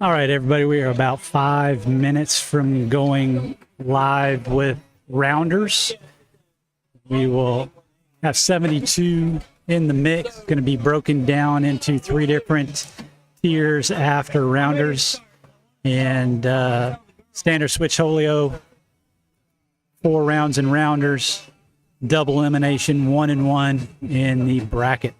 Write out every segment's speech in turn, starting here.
All right, everybody, we are about 5 minutes from going live with rounders. We will have 72 in the mix, going to be broken down into 3 different tiers after rounders. And standard Switcholio, 4 rounds and rounders, double elimination, 1 and 1 in the bracket.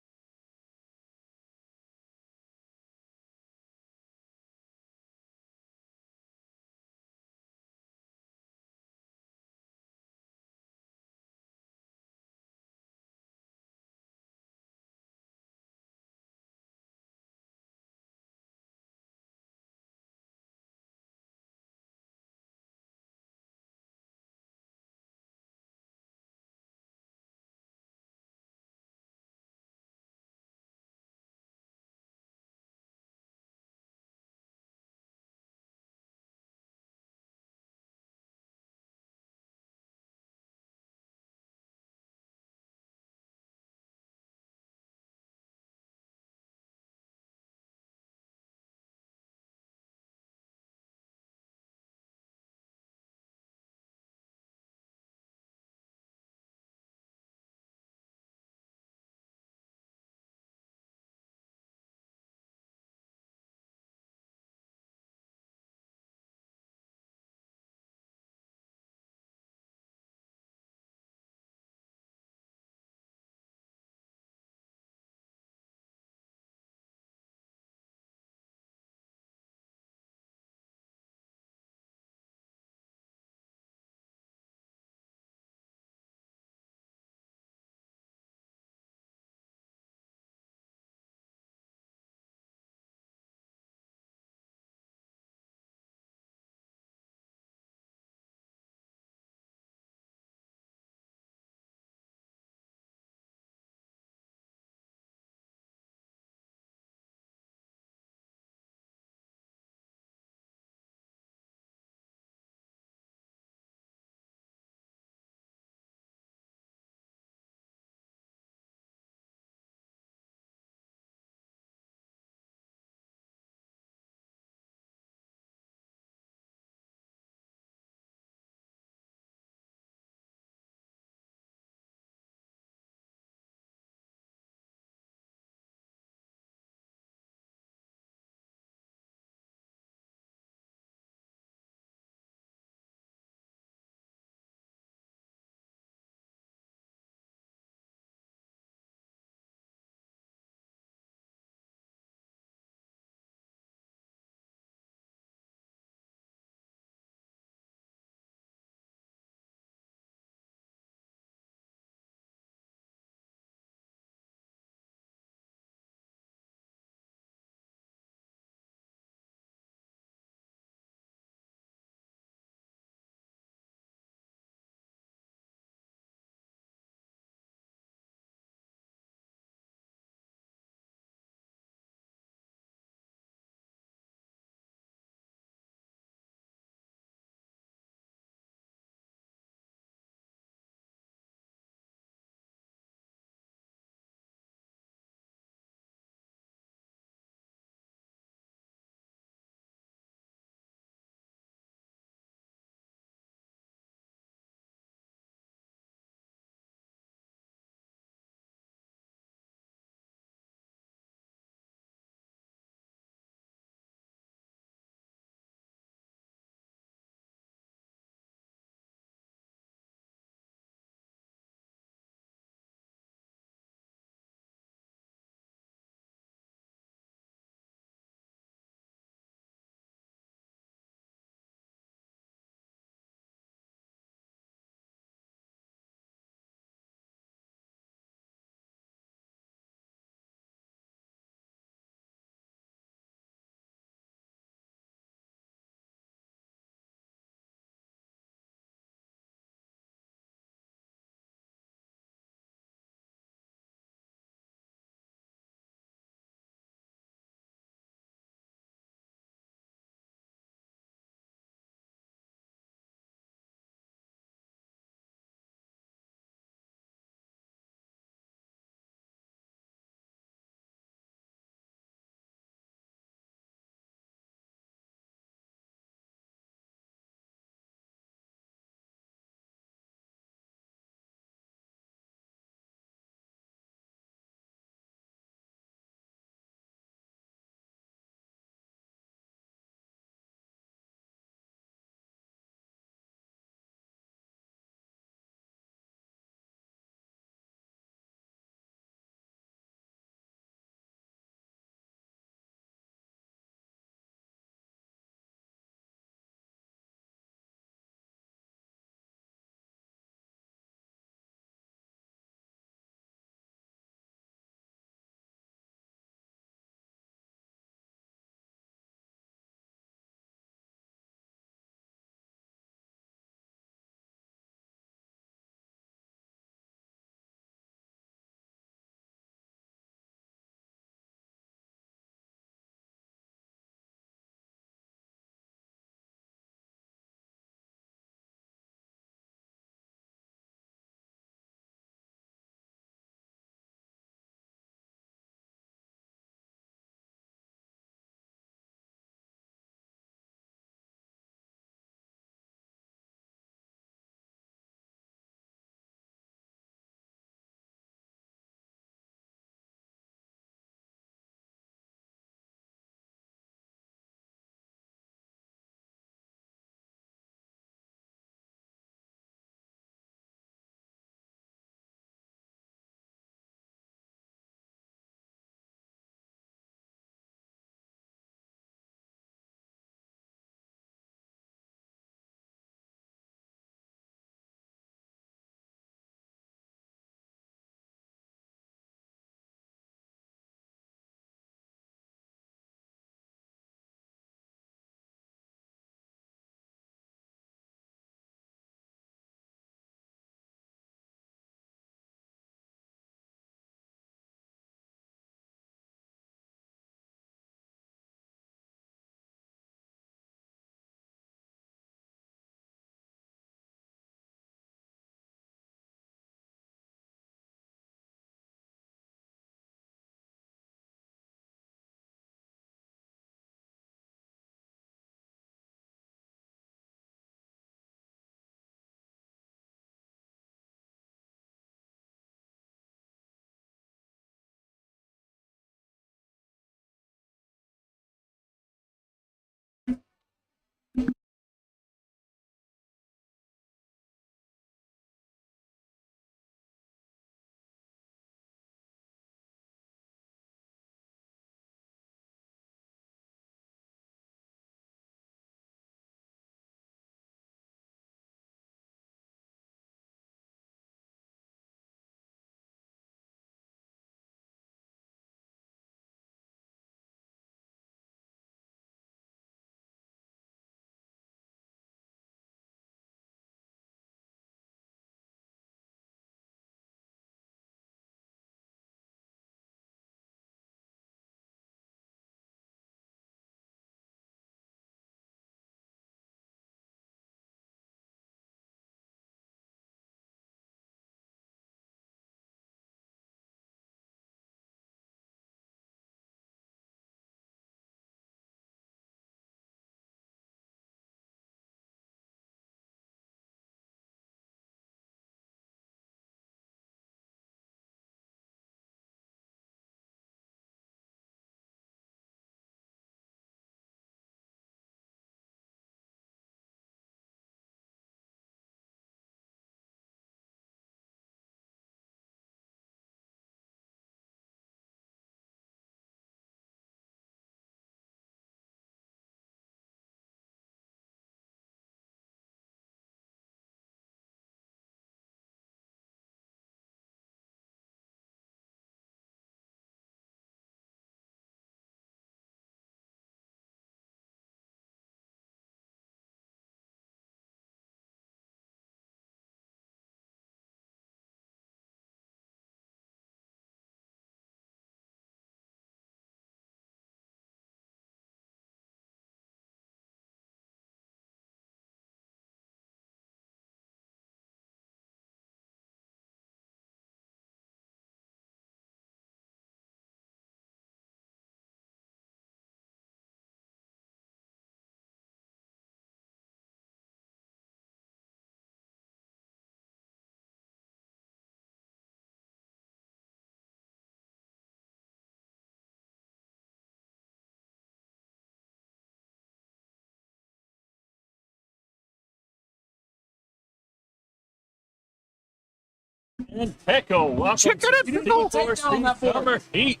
and Pickle. Welcome Chicken and to Pickle. C4C Summer Heat.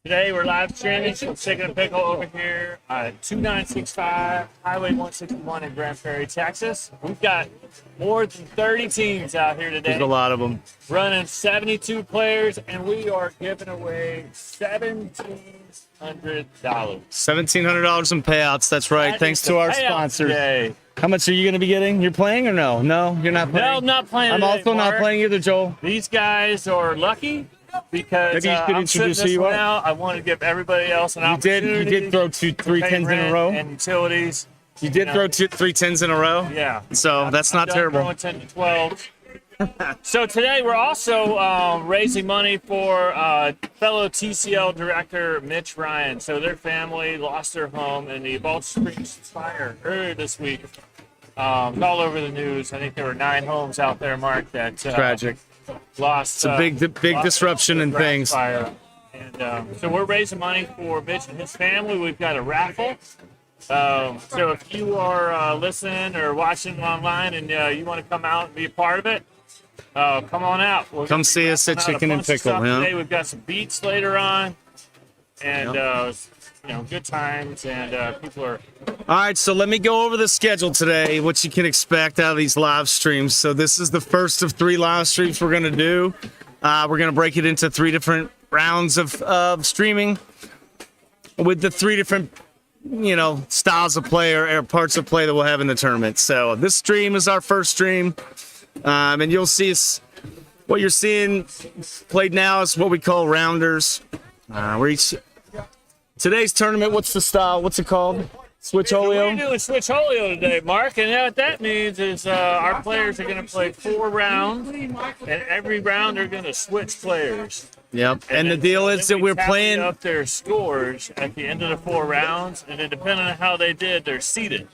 Today we're live streaming from Chicken and Pickle over here at 2965 Highway 161 in Grand Prairie, Texas. We've got more than 30 teams out here today. There's a lot of them. Running 72 players, and we are giving away $1,700. $1,700 in payouts. That's right. That Thanks is to the our payout sponsors. today. How much are you going to be getting? You're playing or no? No, you're not playing. No, I'm not playing. I'm today, also not Mark. playing either, Joel. These guys are lucky because Maybe you should I'm sitting introduce this who you one are. out. I want to give everybody else an You opportunity. did throw three pay tens in a rent row. and utilities. You did throw three tens in a row. Yeah. So that's I'm not done terrible. throwing 10 to 12. So today we're also raising money for fellow TCL director Mitch Ryan. So their family lost their home in the Balch Springs fire earlier this week. All over the news. I think there were 9 homes out there, Mark, that Tragic. lost. It's a big lost disruption in grass things. Fire. And so we're raising money for Mitch and his family. We've got a raffle. So if you are listening or watching online and you want to come out and be a part of it, come on out. We're Come gonna be see us at raffling out a Chicken and bunch of Pickle, stuff yeah. Today we've got some beats later on, and good times, and people are. All right, so let me go over the schedule today, what you can expect out of these live streams. So this is the first of 3 live streams we're going to do. We're going to break it into 3 different rounds of streaming with the 3 different, styles of play or parts of play that we'll have in the tournament. So this stream is our first stream, and you'll see us. What you're seeing played now is what we call rounders. Today's tournament, what's the style? What's it called? Switcholio? We're doing Switcholio today, Mark, and what that means is our players are going to play 4 rounds, and every round they're going to switch players. Yep. And the deal is that we're playing. Up their scores at the end of the 4 rounds, and then depending on how they did, they're seeded,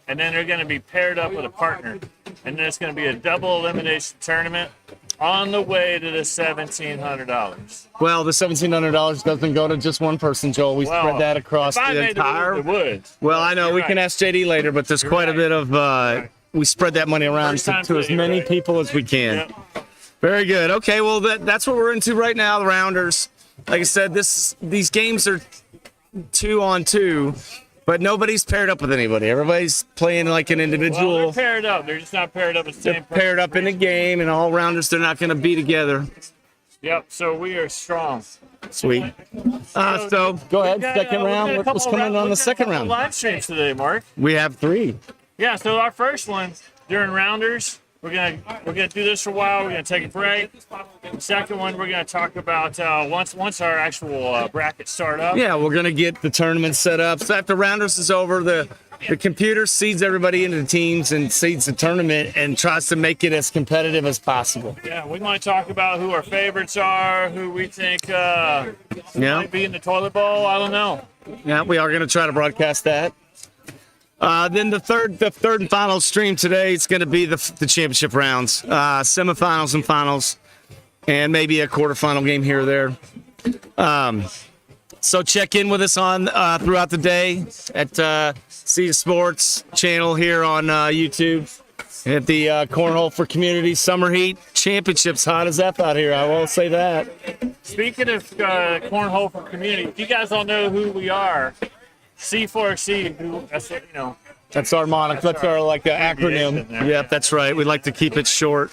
and then they're going to be paired up with a partner, and then it's going to be a double elimination tournament on the way to the $1,700. Well, the $1,700 doesn't go to just one person, Joel. We spread that across if I the made entire. It would. Well, I know You're we right. can ask JD later, but there's quite a bit of. We spread that money around First time to as you're many right. people as we can. Yep. Very good. Okay, well that's what we're into right now. The rounders. Like I said, these games are 2-on-2, but nobody's paired up with anybody. Everybody's playing like an individual. Well, they're paired up. They're just not paired up at the same They're paired up in a game, and all rounders they're not going to be together. Yep, so we are strong. Sweet. So go ahead, second round. What's coming on the second round? Live streams today, Mark. We have 3. Yeah, so our first one during rounders, we're gonna do this for a while. We're gonna take a break. The second one, we're gonna talk about once our actual brackets start up. Yeah, we're gonna get the tournament set up. So after rounders is over, the computer seeds everybody into the teams and seeds the tournament and tries to make it as competitive as possible. Yeah, we might talk about who our favorites are, who we think might be in the toilet bowl. I don't know. Yeah, we are gonna try to broadcast that. Then the third and final stream today is going to be the championship rounds, semifinals and finals, and maybe a quarterfinal game here or there. So check in with us on throughout the day at C Sports channel here on YouTube at the Cornhole for Community Summer Heat Championships. Hot as F out here, I will say that. Speaking of Cornhole for Community, if you guys don't know who we are, C4C, That's our moniker. That's our acronym. Yep, that's right. We like to keep it short.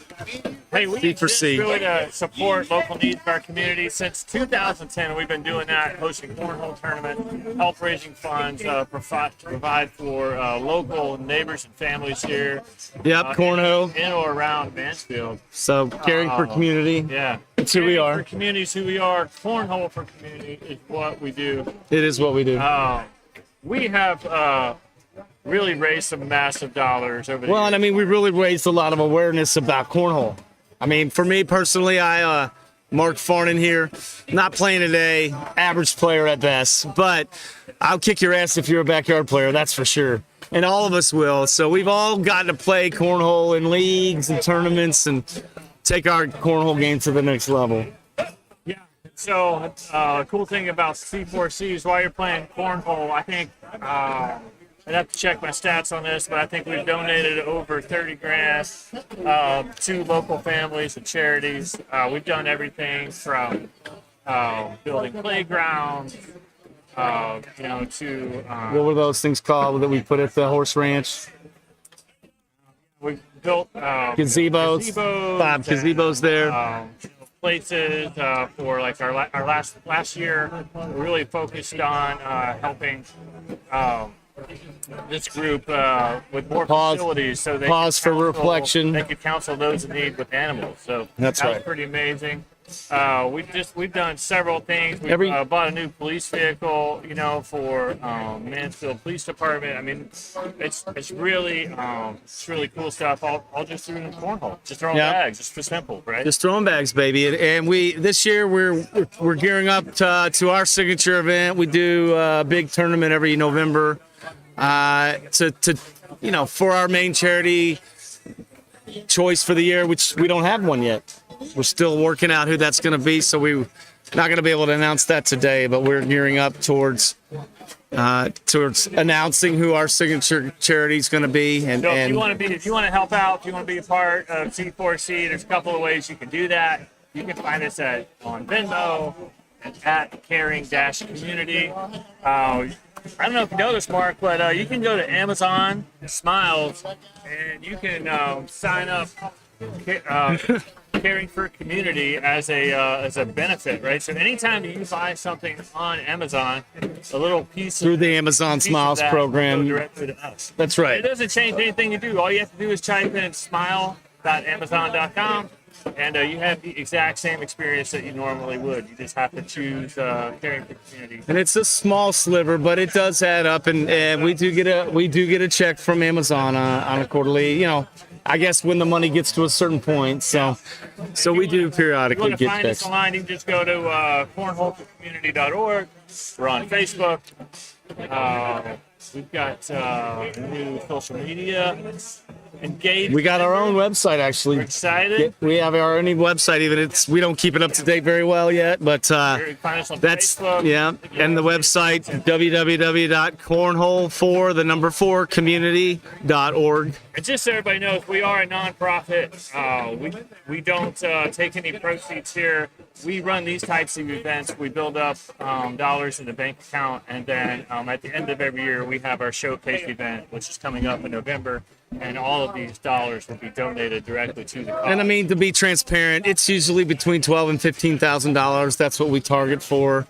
Hey, we C4C. exist really to support local needs of our community. Since 2010, we've been doing that, hosting cornhole tournament, help raising funds, provide for local neighbors and families here. Yep, cornhole. In or around Mansfield. So caring for community. Yeah. That's who we are. For community is who we are. Cornhole for community is what we do. It is what we do. We have really raised some massive dollars over the years. Well, and I mean, we really raised a lot of awareness about cornhole. I mean, for me personally, Mark Farnan here, not playing today, average player at best, but I'll kick your ass if you're a backyard player, that's for sure. And all of us will. So we've all gotten to play cornhole in leagues and tournaments and take our cornhole game to the next level. Yeah. So the cool thing about C4C is while you're playing cornhole, I think I'd have to check my stats on this, but I think we've donated over 30 grand to local families and charities. We've done everything from building playgrounds, to What were those things called that we put at the horse ranch? we've built Gazebos. 5 gazebos there. Places for like our last year. We really focused on helping this group with more facilities, so they pause could for reflection. They could counsel those in need with animals. So That's that right. was pretty amazing. We've done several things. We bought a new police vehicle, for Mansfield Police Department. I mean, it's really cool stuff. All just through the cornhole, just throwing bags. It's just simple, right? Just throwing bags, baby. And this year we're gearing up to our signature event. We do a big tournament every November for our main charity choice for the year, which we don't have one yet. We're still working out who that's going to be, so we're not going to be able to announce that today. But we're gearing up towards announcing who our signature charity is going to be. And, so if you want to help out, if you want to be a part of C4C, there's a couple of ways you can do that. You can find us on Venmo and at Caring-Community. I don't know if you know this, Mark, but you can go to Amazon Smiles and you can sign up. Caring for Community as a benefit, right? So anytime you buy something on Amazon, a little piece through the Amazon Smiles program, will go directly to us. That's right. It doesn't change anything you do. All you have to do is type in smile.amazon.com, and you have the exact same experience that you normally would. You just have to choose Caring for Community. And it's a small sliver, but it does add up, and we do get a check from Amazon on a quarterly. I guess when the money gets to a certain point, so we do periodically get checks. If you want to find us checks. online, you can just go to cornholecommunity.org. We're on Facebook. We've got new social media engagement. We got our own website, actually. We're excited. We have our own website. Even we don't keep it up to date very well yet, but Find us on that's Facebook. And the website www.cornhole4community.org. And just so everybody knows, we are a nonprofit. We don't take any proceeds here. We run these types of events. We build up dollars in the bank account, and then at the end of every year, we have our showcase event, which is coming up in November. And all of these dollars will be donated directly to the cause. And I mean, to be transparent, it's usually between $12,000 and $15,000. That's what we target for.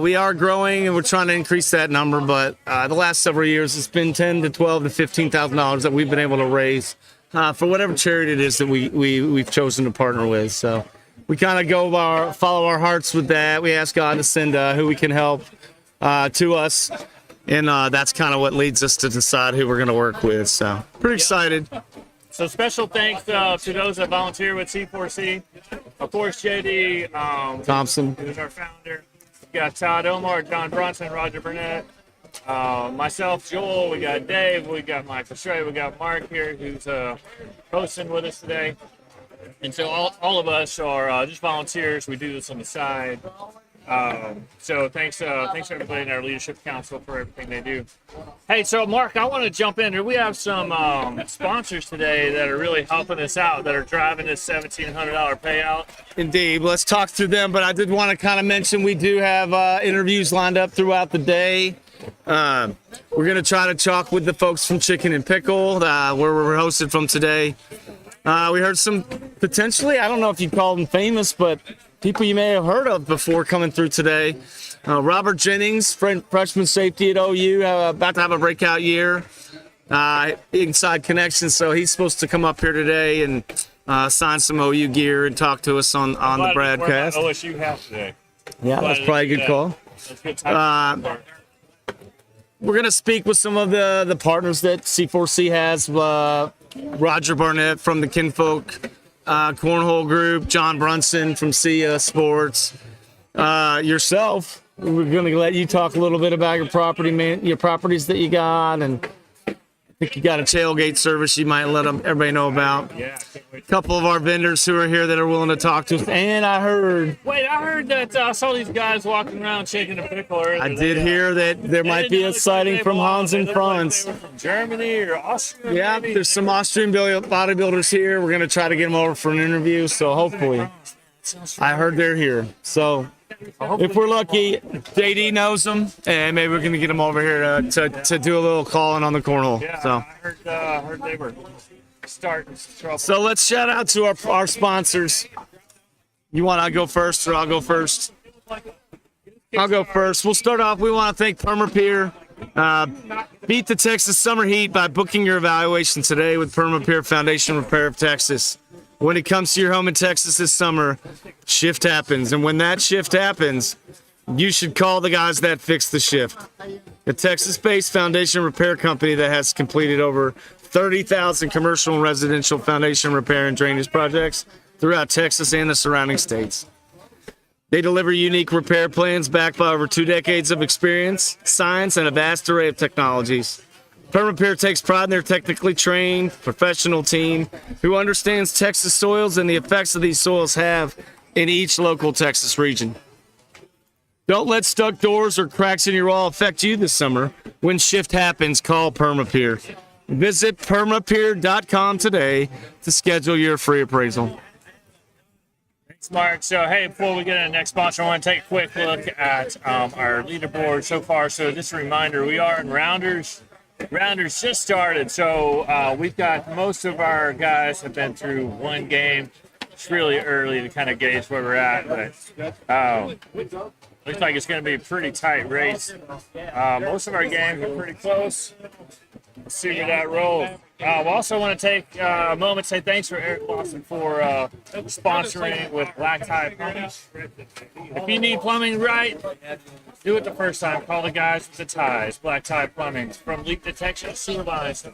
We are growing, and we're trying to increase that number. But the last several years, it's been $10,000 to $12,000 to $15,000 that we've been able to raise for whatever charity it is that we've chosen to partner with. So we kind of follow our hearts with that. We ask God to send who we can help to us. And that's kind of what leads us to decide who we're going to work with. So pretty excited. So special thanks to those that volunteer with C4C. Of course, JD Thompson, who's our founder. We've got Todd Omar, John Brunson, Roger Burnett, myself, Joel. We got Dave. We got Michael Stray. We got Mark here, who's hosting with us today. And so all of us are just volunteers. We do this on the side. So thanks everybody in our leadership council for everything they do. Hey, so Mark, I want to jump in here. We have some sponsors today that are really helping us out, that are driving this $1,700 payout. Indeed. Let's talk through them. But I did want to kind of mention we do have interviews lined up throughout the day. We're going to try to talk with the folks from Chicken and Pickle, where we're hosted from today. We heard some potentially, I don't know if you'd call them famous, but people you may have heard of before coming through today. Robert Jennings, freshman safety at OU, about to have a breakout year. Inside Connection, so he's supposed to come up here today and sign some OU gear and talk to us on the broadcast. OSU hat today. Yeah, that's probably a good call. That's good time. We're going to speak with some of the partners that C4C has. Roger Barnett from the Kinfolk Cornhole Group, John Brunson from SIA Sports, yourself. We're going to let you talk a little bit about your properties that you got, and think you got a tailgate service you might let everybody know about. Yeah, I can't wait. A couple of our vendors who are here that are willing to talk to us. And I heard that I saw these guys walking around shaking a pickle earlier. I did hear that there might be a sighting from Hans and Franz. They were from Germany or Austria. Yeah, maybe. there's some Austrian bodybuilders here. We're going to try to get them over for an interview, so hopefully. I heard they're here. So if we're lucky, JD knows them, and maybe we're going to get them over here to do a little calling on the cornhole. Yeah, So. I heard they were starting trouble. So let's shout out to our sponsors. You want to go first or I'll go first? I'll go first. We'll start off. We want to thank Permapier. Beat the Texas summer heat by booking your evaluation today with Permapier Foundation Repair of Texas. When it comes to your home in Texas this summer, shift happens. And when that shift happens, you should call the guys that fix the shift. A Texas-based foundation repair company that has completed over 30,000 commercial and residential foundation repair and drainage projects throughout Texas and the surrounding states. They deliver unique repair plans backed by over 2 decades of experience, science, and a vast array of technologies. Permapier takes pride in their technically trained, professional team who understands Texas soils and the effects that these soils have in each local Texas region. Don't let stuck doors or cracks in your wall affect you this summer. When shift happens, call Permapier. Visit permapier.com today to schedule your free appraisal. Thanks, Mark. So, hey, before we get into the next sponsor, I want to take a quick look at our leaderboard so far. So, just a reminder, we are in Rounders. Rounders just started, so we've got most of our guys have been through one game. It's really early to kind of gauge where we're at, but looks like it's going to be a pretty tight race. Most of our games are pretty close. Let's see where that rolls. We also want to take a moment to say thanks for Eric Lawson for sponsoring with Black Tie Plumbing. If you need plumbing right, do it the first time. Call the guys with the ties. Black Tie Plumbing. From leak detection to sewer lines.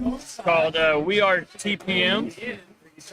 It's called We Are TPM,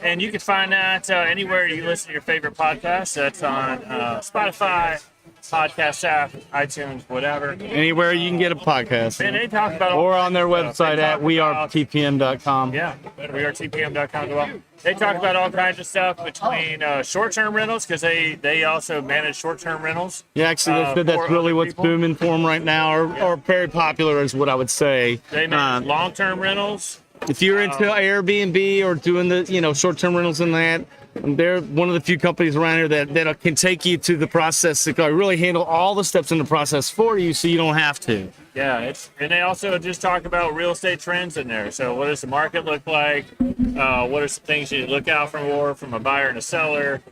and you can find that anywhere you listen to your favorite podcast. That's on Spotify, podcast app, iTunes, whatever. Anywhere you can get a podcast. And they talk about or on their website at wearetpm.com. Yeah, wearetpm.com as well. They talk about all kinds of stuff between short-term rentals, because they also manage short-term rentals. Yeah, actually, they said that's really what's booming for them right now, or very popular is what I would say. They manage long-term rentals. If you're into Airbnb or doing the short-term rentals and that, they're one of the few companies around here that can take you to the process that can really handle all the steps in the process for you, so you don't have to. Yeah, and they also just talk about real estate trends in there. So what does the market look like? What are some things you look out for from a buyer and a seller?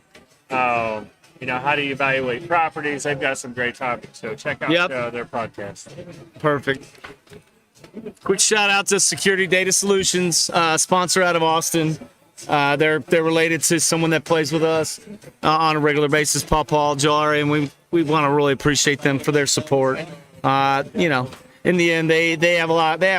How do you evaluate properties? They've got some great topics, so check out their podcast. Perfect. Quick shout out to Security Data Solutions, sponsor out of Austin. They're related to someone that plays with us on a regular basis, Paul Jari, and we want to really appreciate them for their support. In the end, they have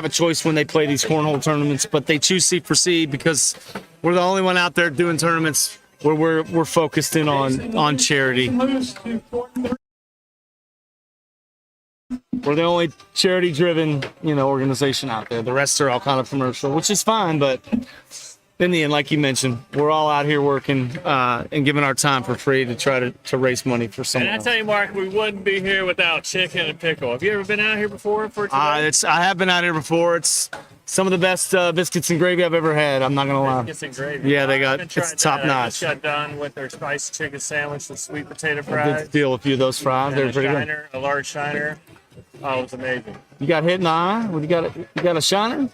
a choice when they play these cornhole tournaments, but they choose C4C because we're the only one out there doing tournaments where we're focused in on charity. We're the only charity-driven, organization out there. The rest are all kind of commercial, which is fine, but in the end, like you mentioned, we're all out here working and giving our time for free to try to raise money for someone And I else. tell you, Mark, we wouldn't be here without chicken and pickle. Have you ever been out here before for today? I have been out here before. It's some of the best biscuits and gravy I've ever had. I'm not gonna lie. Biscuits and gravy. Yeah, they I got haven't tried it's top that. I notch. just got done with their spicy chicken sandwich, the sweet potato Good fries, deal. A few of those fries. and They're a pretty good. shiner, a large shiner. Oh, it was amazing. You got hit in the eye? What, you got a shiner?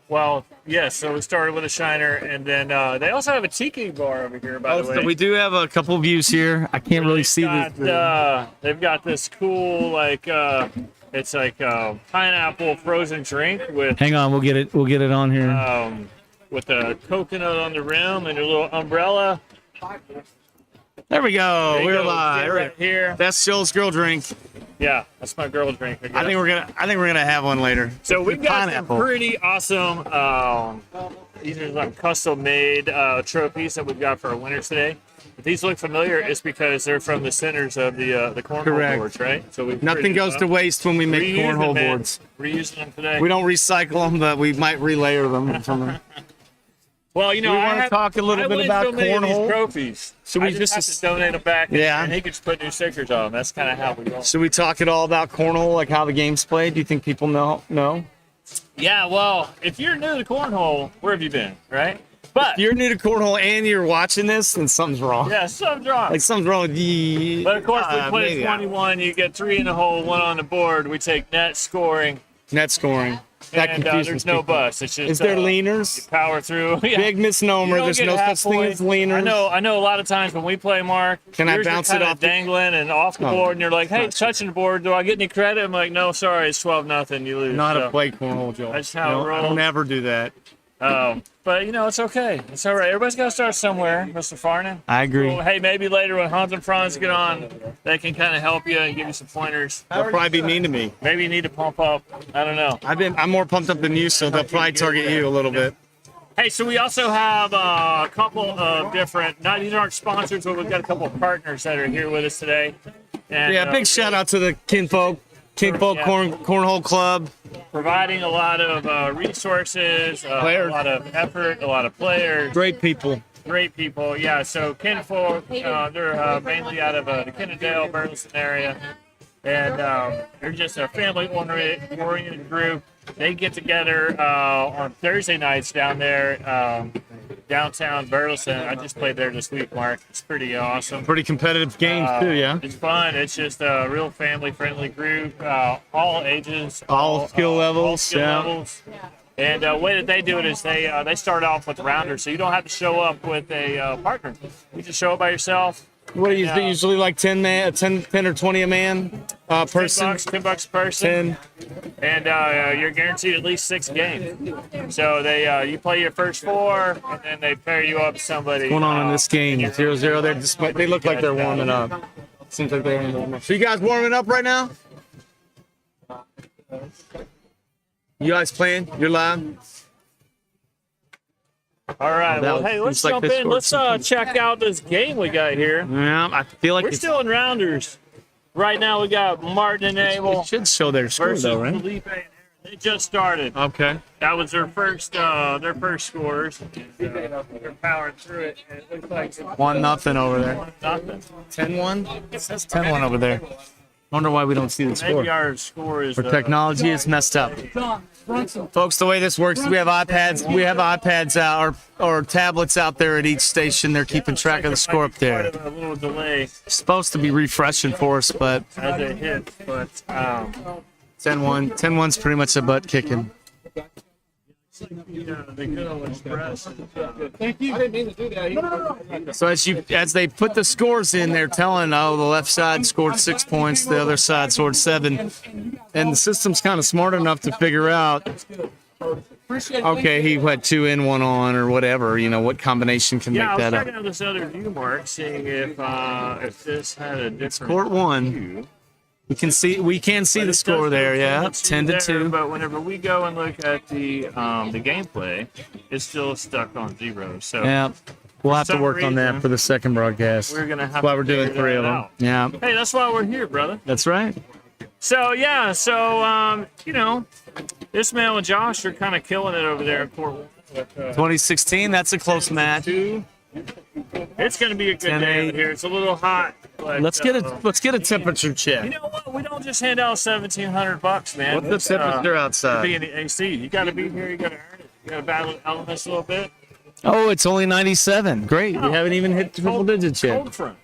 Well, yes. So we started with a shiner, and then they also have a tiki bar over here, by the way. So we do have a couple views here. I can't really see this. They've got this cool, like, it's like a pineapple frozen drink with Hang on, we'll get it on here. with a coconut on the rim and a little umbrella. There we go. There you We're go. live. Get right here. That's Joel's girl drink. Yeah, that's my girl drink. I think we're gonna have one later. So we've got Pineapple. some pretty awesome, these are like custom-made trophies that we've got for our winners today. If these look familiar, it's because they're from the centers of the cornhole Correct. boards, right? So Nothing goes to waste when we make cornhole boards. Reusing them today. We don't recycle them, but we might relayer them or something. Well, you know, We I wanna have- talk a little I bit win about so many of these cornhole? trophies. Should we I just have just- to donate them back, Yeah. and he could just put new stickers on them. That's kind of how we go. Should we talk at all about cornhole, like how the game's played? Do you think people know? No. Yeah, well, if you're new to cornhole, where have you been, right? But If you're new to cornhole and you're watching this, then something's wrong. yeah, something's wrong. Like something's wrong with the. But of course, we play maybe. 21. You get 3 in the hole, 1 on the board. We take net scoring, Net scoring. That and confuses there's no people. bus. It's just Is there leaners? power through. Yeah. Big misnomer. You don't There's get no half such thing point. as leaners. I know. A lot of times when we play, Mark, Can I yours are bounce it kinda off the- dangling and off the Oh, board, and you're like, "Hey, not it's touching the board. Do I get any credit?" I'm like, "No, sorry, it's 12-0. You lose." Not So, a play cornhole, Joel. That's how it No, I rolls. don't ever do that. But you know, it's okay. It's all right. Everybody's got to start somewhere, Mr. Farnan. I agree. Well, hey, maybe later when Hans and Franz get on, they can kind of help you and give you some pointers. They'll probably be mean to me. Maybe you need to pump up. I don't know. I'm more pumped up than you, so they'll probably target you a little bit. Hey, so we also have a couple of different, these aren't sponsors, but we've got a couple of partners that are here with us today. And, Yeah, big shout out to the Kinfolk Yeah. Cornhole Club. providing a lot of resources, a Players. lot of effort, a lot of players. Great people. Great people, yeah. So Kinfolk, they're mainly out of the Kennedale, Brunson area, and they're just a family-oriented group. They get together on Thursday nights down there, downtown Burleson. I just played there this week, Mark. It's pretty awesome. Pretty competitive games too, yeah. It's fun. It's just a real family-friendly group, all ages, All skill levels, all skill yeah. levels. And the way that they do it is they start off with rounders, so you don't have to show up with a partner. You just show up by yourself. What do you Yeah. usually like 10 or 20 a man person? $10 a person. 10. And you're guaranteed at least 6 games. So you play your first 4, and then they pair you up with somebody. What's going on in this game? 0-0. They look like they're warming up. Seems like they're warming up. So you guys warming up right now? You guys playing? You're live? All right. That Well, was- hey, let's seems like jump they in. scored Let's check out this game we got here. Yeah, I feel like We're still in rounders. Right now, we got Martin and Abel it should show their score versus though, right? Felipe and Aaron. They just started. Okay. That was their first scores. They're powering through it, and it looks like 1-0 over there. nothing. 10-1? It says 10-1 over there. Wonder why we don't see the Maybe score. our score is For technology, it's messed up. Folks, the way this works, we have iPads out or tablets out there at each station. They're keeping track of the score up there. A little delay It's supposed to be refreshing for us, but as it hits, but 10-1. 10-1's pretty much a butt kicking. the good old express. So as they put the scores in, they're telling, the left side scored 6 points, the other side scored 7, and the system's kind of smart enough to figure out, okay, he had 2 in, 1 on, or whatever. What combination can Yeah, I make was that checking up? out this other view, Mark, seeing if this had a different Court 1. view. We can see But the it score does there. look Yeah, 10 to 10-2. But whenever we go and look at the gameplay, it's still stuck on 0. So Yeah, we'll have to some work on that reason, for the second broadcast. we're gonna have. That's why to we're doing figure 3 that of them. out. Yeah, Hey, that's why we're here, brother. that's right. So yeah, this man and Josh are kind of killing it over there in Court 1. With, 2016. That's a close match. It's going to be a good day out here. It's a little hot. But, Let's get a temperature check. You know what? We don't just hand out $1,700, man. What's the temperature outside? Be in the AC. You got to be here. You got to earn it. You got to battle the elements a little bit. Oh, it's only 97. Great. We haven't even hit triple digits yet. Cold front.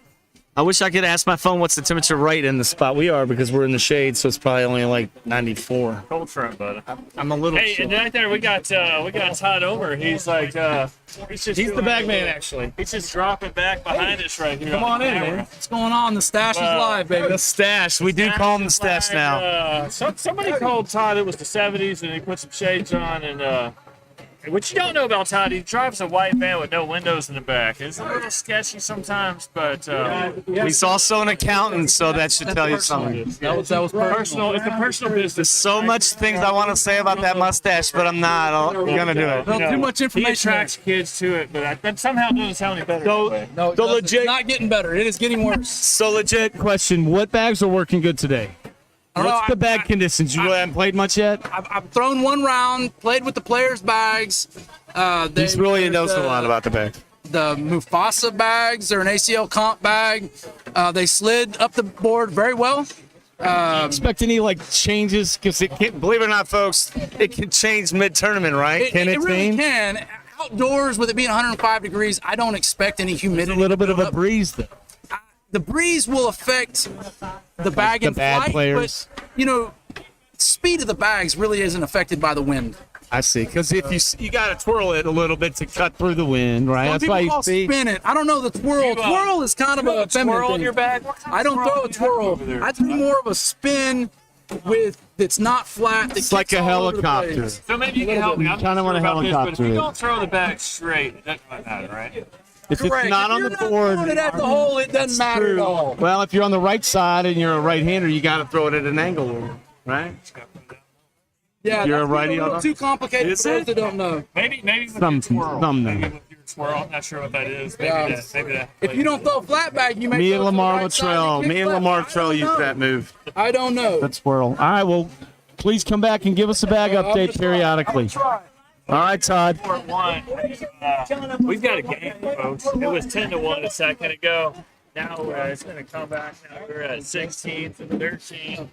I wish I could ask my phone what's the temperature right in the spot we are because we're in the shade, so it's probably only like 94. Cold front, buddy. I'm a little. Hey, and right there we got Todd Omer. He's like he's the bag man, actually. He's just dropping back behind us right here. Come on in, man. What's going on? The stash is live, baby. The stash. We do call him the stash now. Somebody told Todd it was the 70s, and he put some shades on. And what you don't know about Todd, he drives a white van with no windows in the back. It's a little sketchy sometimes, but He's also an accountant, so that should tell you something. That was personal. It's a personal business. There's so much things I want to say about that mustache, but I'm not. I'm gonna do it. Too much information. He attracts kids to it, but that somehow doesn't sound any better. No, So legit- it's not getting better. It is getting worse. So legit question: what bags are working good today? I don't know, What's the bag conditions? You haven't played much yet. I've thrown one round, played with the players' bags. He's really knows a lot about the bag. The Mufasa bags. They're an ACL comp bag. They slid up the board very well. Expect any like changes? Because it can, believe it or not, folks, it can change mid-tournament, right? Can it really change? can. Outdoors, with it being 105 degrees, I don't expect any humidity. A little bit of a build up. breeze, though. The breeze will affect the bag in bad flight, players. but speed of the bags really isn't affected by the wind. I see. Because if you got to twirl it a little bit to cut through the wind, right? Some That's people why you call see. spin it. I don't know the twirl. Twirl is kind of a feminine Twirl in thing. your bag. I don't throw a twirl. I throw more of a spin that's not flat. It's like a helicopter. So maybe you can help me. I'm kinda not want a sure about this, but helicopter if you it. don't throw the bag straight, it doesn't matter, right? If Correct. it's not If on you're the not board, throwing it at the hole, it doesn't matter at all. well, if you're on the right side and you're a right-hander, you got to throw it at an angle, right? Yeah, You're that's a righty a little on- too complicated Is for those it? that don't know. Maybe with Some- your twirl. some Maybe know. with your twirl. I'm not sure what that is. Yeah. Maybe that. If you don't throw a flat bag, you may Me throw and it to the Lamar right side Luttrell. kick Me and left. Lamar I Luttrell don't used know. that move. I don't know. That swirl. All right, well, please come back and give us a bag update periodically. All right, Todd. Sport one. We've got a game, folks. It was 10-1 a second ago. Now it's going to come back. Now we're at 16 to 13.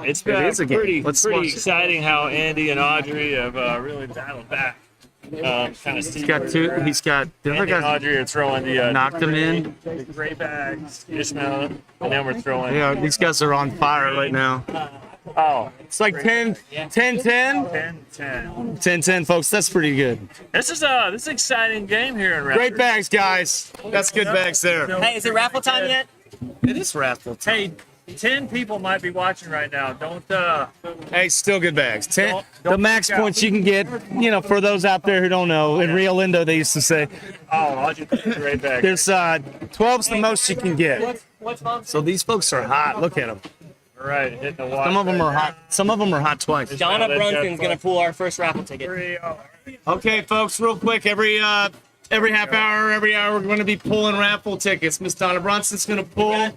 It's been is a game. pretty Let's watch it. exciting how Andy and Audrey have really battled back. Kind of He's got two. He's got. Andy and got Audrey are throwing the knocked him in. the gray bags, Ishmael, and then we're throwing. Yeah, these guys are on fire right now. Oh, It's like 10, 10, 10. 10-10. 10, 10, folks. That's pretty good. This is an exciting game here in Raffle. Great bags, guys. That's good bags there. Hey, is it raffle time yet? It is raffle. Hey, 10 people might be watching right now. Don't Hey, still good bags. 10. Don't The max freak out. points you can get, for those out there who don't know, in Rio Lindo they used to say, Audrey, great bag. there's 12's the most you can get. What's mom? So these folks are hot. Look at them. Right, hitting the water. Some of them are hot. Some of them are hot twice. Donna Brunson's gonna pull our first raffle ticket. Okay, folks, real quick. Every half hour, we're going to be pulling raffle tickets. Miss Donna Brunson's going to pull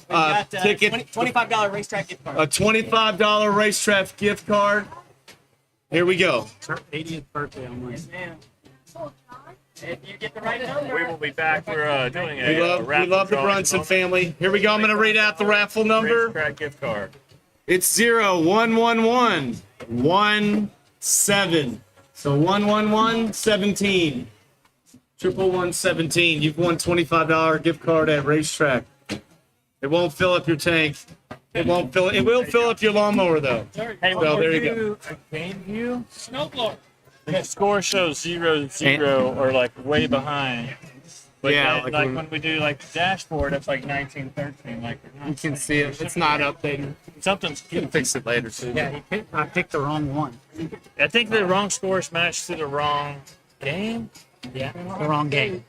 Got, ticket, $25 racetrack gift card. a $25 racetrack gift card. Here we go. 80th birthday on Wednesday. If you get the right number. We will be back. We're doing We a love raffle the drawing Brunson moment. family. Here we go. I'm going to read out the raffle number. Racetrack gift card. It's 011117. So 11117. 11117. You've won $25 gift card at Racetrack. It won't fill up your tank. It won't fill. It will fill up your lawnmower though. Hey, So when there we you go. do a game view, the score shows 0-0 or like way behind. But Yeah, then, like when we do like the dashboard, it's like 19-13. Like You can see it. It's not updated. something's. You can fix it later too. Yeah, I picked the wrong one. I think the wrong scores matched to the wrong game. Yeah, the wrong game.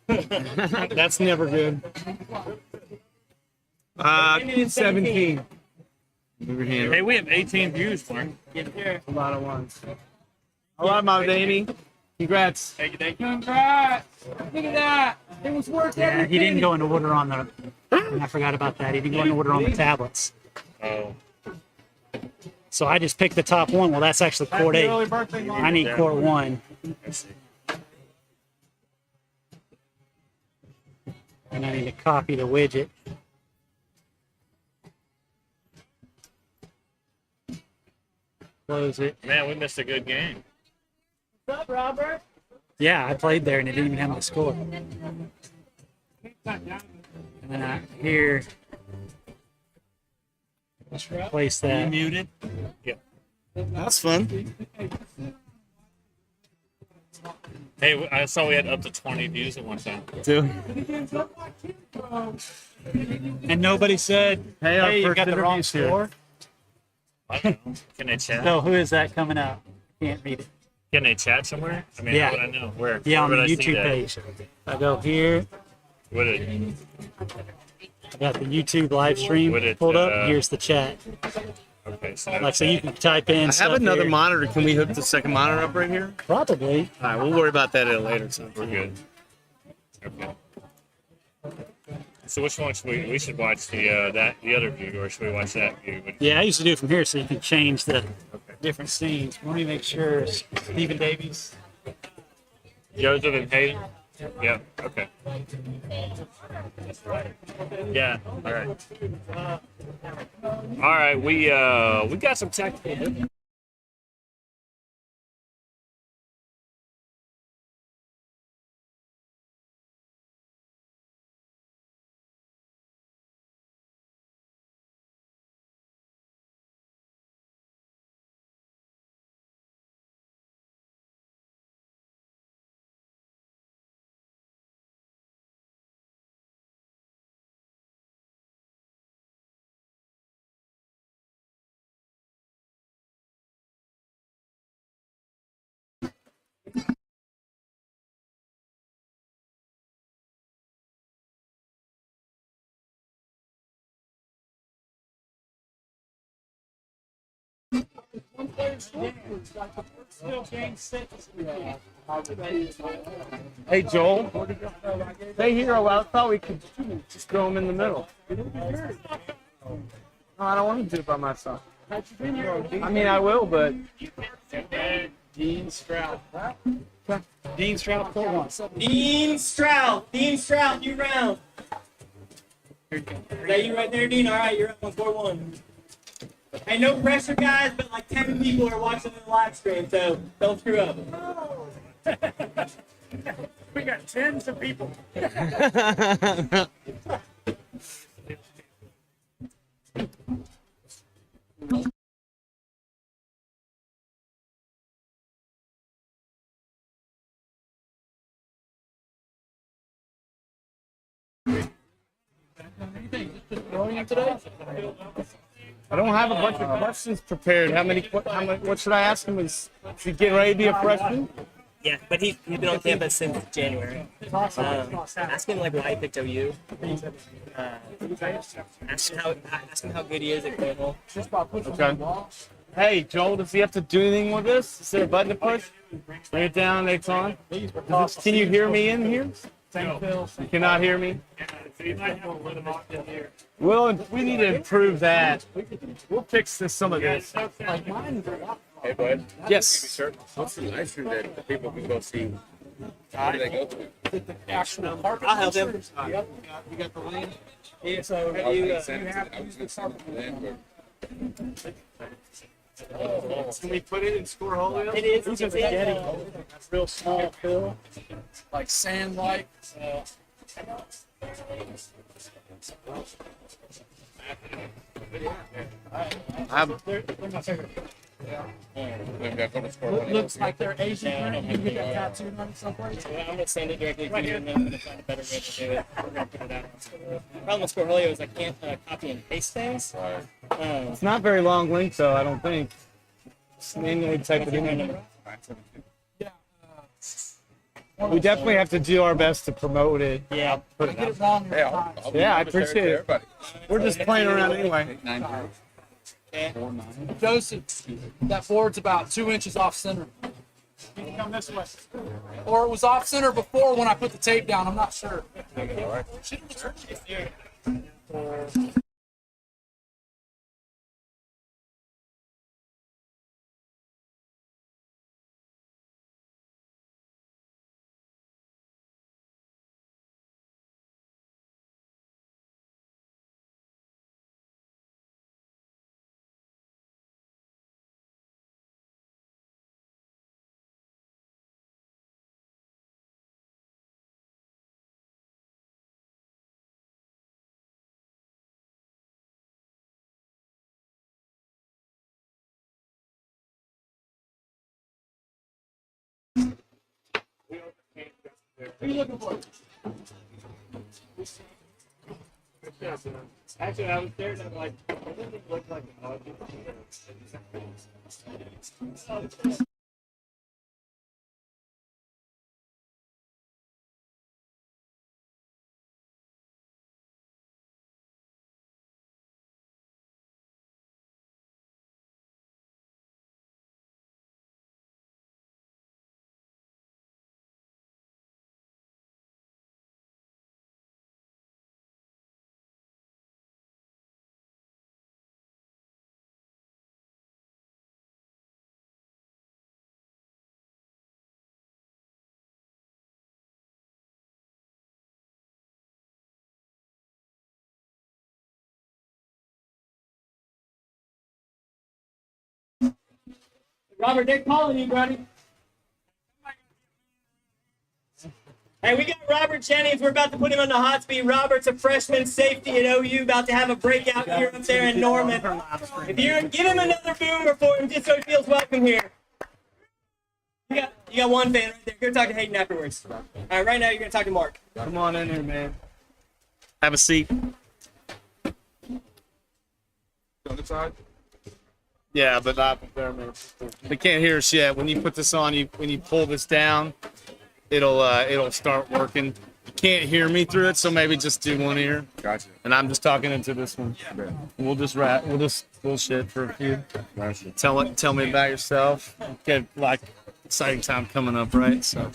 That's never good. 17. Move your hand. Hey, we have 18 views, Mark. A lot of ones. All right, Mom Amy. Congrats. Thank you. Congrats! Look at that. It was worth Yeah, everything. he didn't go in order on the. I forgot about that. He didn't go in order on the tablets. Oh. So I just picked the top one. Well, that's actually court 8. I need court 1. And I need to copy the widget. Close it. Man, we missed a good game. What's up, Robert? Yeah, I played there and it didn't even have my score. And then here, let's replace that. Muted? Yeah. That's fun. Hey, I saw we had up to 20 views at one time. Too. And nobody said, Hey, our hey, you first got the wrong interview's here. score. I don't know. Can they chat? So who is that coming out? Can't read it. Can they chat somewhere? I mean, Yeah. how would I know? Where? Yeah, on Where the would I see YouTube that? page. I go here. Would it? I got the YouTube live stream Would it, pulled up. Here's the chat. Okay, so Like, so you can type in I stuff have another here. monitor. Can we hook the second monitor up right here? Probably. All right, we'll worry about that at a later time. we're good. Okay. So which one should we should watch the other view, or should we watch that view? Yeah, I used to do it from here so you can change the different scenes. Let me make sure Stephen Davies. Joseph and Hayden? Yeah, okay. Yeah, all right. All right, we got some technical. Hey, Joel. Hey, Hero. I thought we could just throw him in the middle. No, I don't want to do it by myself. I mean, I will, but Dean Stroud. Dean Stroud, court 1. Dean Stroud, new round. Is that you right there, Dean? All right, you're up on 4-1. Hey, no pressure, guys, but like 10 people are watching the live stream, so don't screw up. We got tens of people. I don't have a bunch of questions prepared. How many? What should I ask him? Is he getting ready to be a freshman? Yeah, but he's been on campus since January. Ask him like why he picked OU. Ask him how good he is at Cornhole. Okay. Hey, Joel, does he have to do anything with this? Is there a button to push? Bring it down, it's on. Can you hear me in here? You cannot hear me? Well, we need to improve that. We'll fix some of this. Hey, bud. Yes. What's the live stream that the people can go see? Where do they go to? I'll help him. You got the link? Yeah, so I was gonna send it to I was gonna send it to them, Can we put it in Switcholio? it is. It's Real small fill. Like sand-like. Looks Like they're Asian. You get that tattooed on someplace. I'm gonna send it directly to you, and then I'm gonna find a better way to do it. We're gonna put it out. The problem with Switcholio is I can't copy and paste things. It's not very long link though, I don't think. Just manually type it in. We definitely have to do our best to promote it. Yeah. Put it Get out. it wrong. Hey, Yeah, I appreciate it. Everybody. We're just playing around anyway. 9-0. Joseph, that board's about 2 inches off center. Or it was off center before when I put the tape down. I'm not sure. Who are you looking for? Actually, I was there and I'm like, it doesn't look like an Audrey. Robert, they're calling you, buddy. Hey, we got Robert Jennings. We're about to put him on the hot seat. Robert's a freshman safety at OU, about to have a breakout year up there in Norman. If you give him another boomer for him, just so he feels welcome here. You got one fan right there. Go talk to Hayden afterwards. All right, right now you're gonna talk to Mark. Come on in here, man. Have a seat. On the side? Yeah, but not there, man. They can't hear us yet. When you put this on, when you pull this down, it'll start working. You can't hear me through it, so maybe just do one ear. Gotcha. And I'm just talking into this one. Yeah. We'll just bullshit for a few. Gotcha. Tell me about yourself. Get like exciting time coming up, right? So.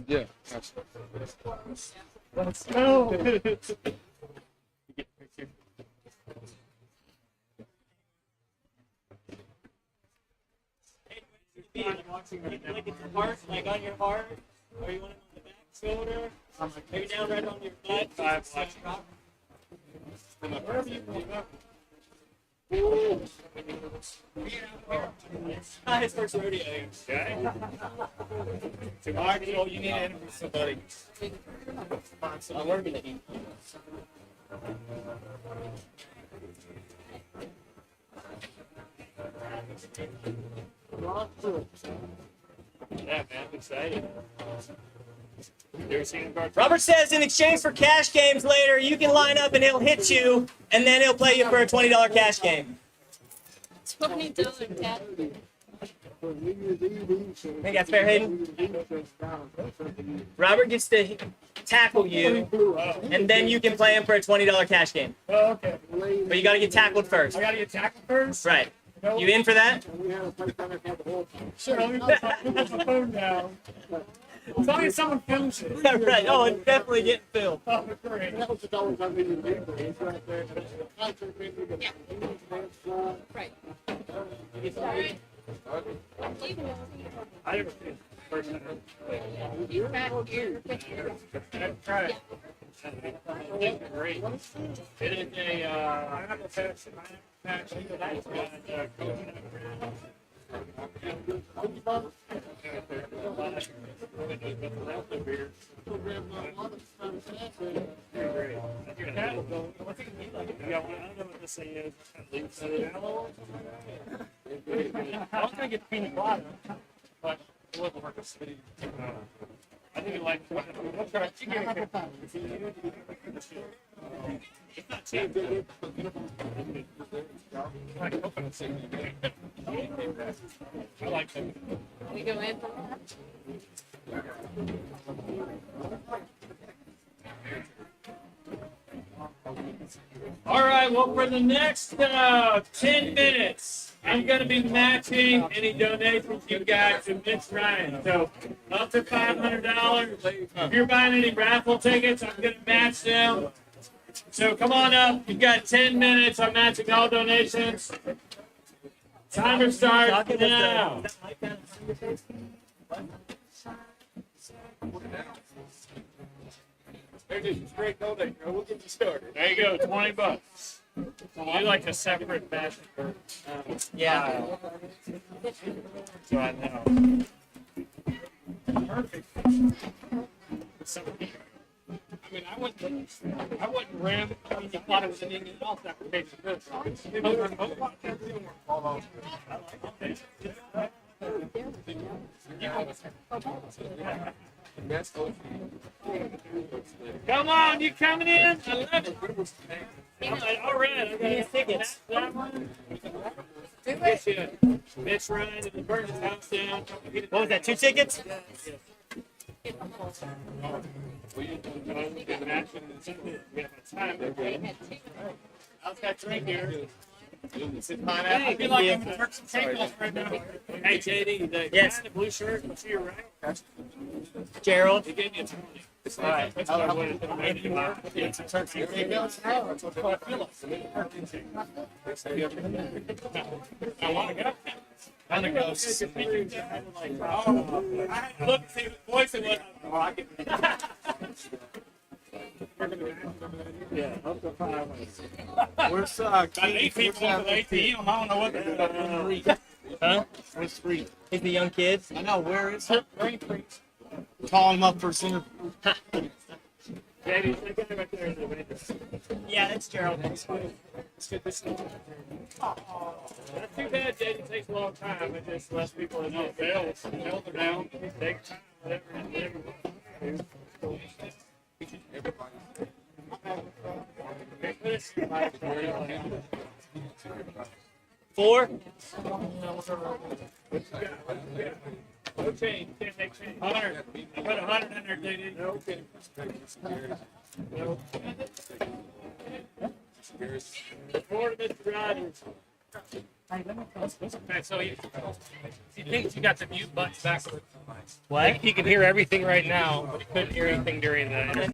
Yeah, absolutely. Let's go. Like it's a heart, like on your heart, or you want it on the back shoulder, maybe down right on your butt. Wherever you want. It's not his first rodeo. Okay. Audrey, you need to interview somebody. We're gonna eat. Yeah, man, I'm excited. You ever seen him guard? Robert says in exchange for cash games later, you can line up and he'll hit you, and then he'll play you for a $20 cash game. $20 cash. Think that's fair, Hayden? Robert gets to tackle you, and then you can play him for a $20 cash game. Oh, okay. But you got to get tackled first. I gotta get tackled first? Right. You in for that? Sure, let me put my phone down. As long as someone films it. Right. Oh, it's definitely getting filled. Oh, great. Right. I never seen it first time. You back here. Try it. It's great. It is a pineapple patch. I was gonna get peanut butter, but it wasn't working. I think it like we'll try. It's not cheap. I like them. We go in for that. All right, well, for the next 10 minutes, I'm going to be matching any donations you got to Mitch Ryan. So, up to $500. If you're buying any raffle tickets, I'm going to match them. So, come on up. You've got 10 minutes. I'm matching all donations. Timer starts now. There's a straight donation. We'll get you started. There you go, $20. I do like a separate match. Yeah. So I know. Perfect. I mean, I wouldn't ram. I mean, you thought it was an Indian off application. Come on, you coming in? I love it. All right, I got a ticket. That one. Get you Mitch Ryan and burn his house down. What was that, 2 tickets? We have a time. How's that drink here? I feel like I'm in Turks and Caicos right now. Hey, JD, the guy in the blue shirt, was to your right? Gerald. He gave me a 20. All right. That's what I wanted to make you laugh. Yeah, it's a Turks and Caicos. That's what I feel like. I want to go. I want to go. Look, see the voice of what I'm rocking. Yeah, up to 5. Where's Eight people with ATM. I don't know what they're doing. Huh? Where's Free? He's the young kid. I know, where is it? Calling him up for center. Daddy, that guy right there in the window. Yeah, that's Gerald. That's too bad Daddy takes a long time. It just lets people in the fails. Fail them down. Take time. Whatever. Four? No change. Can't make change. 100. I put 100 in there, JD. No. No. Four to Mr. Rogers. Okay, so he thinks you got the mute button backwards. What? He can hear everything right now, but he couldn't hear anything during the.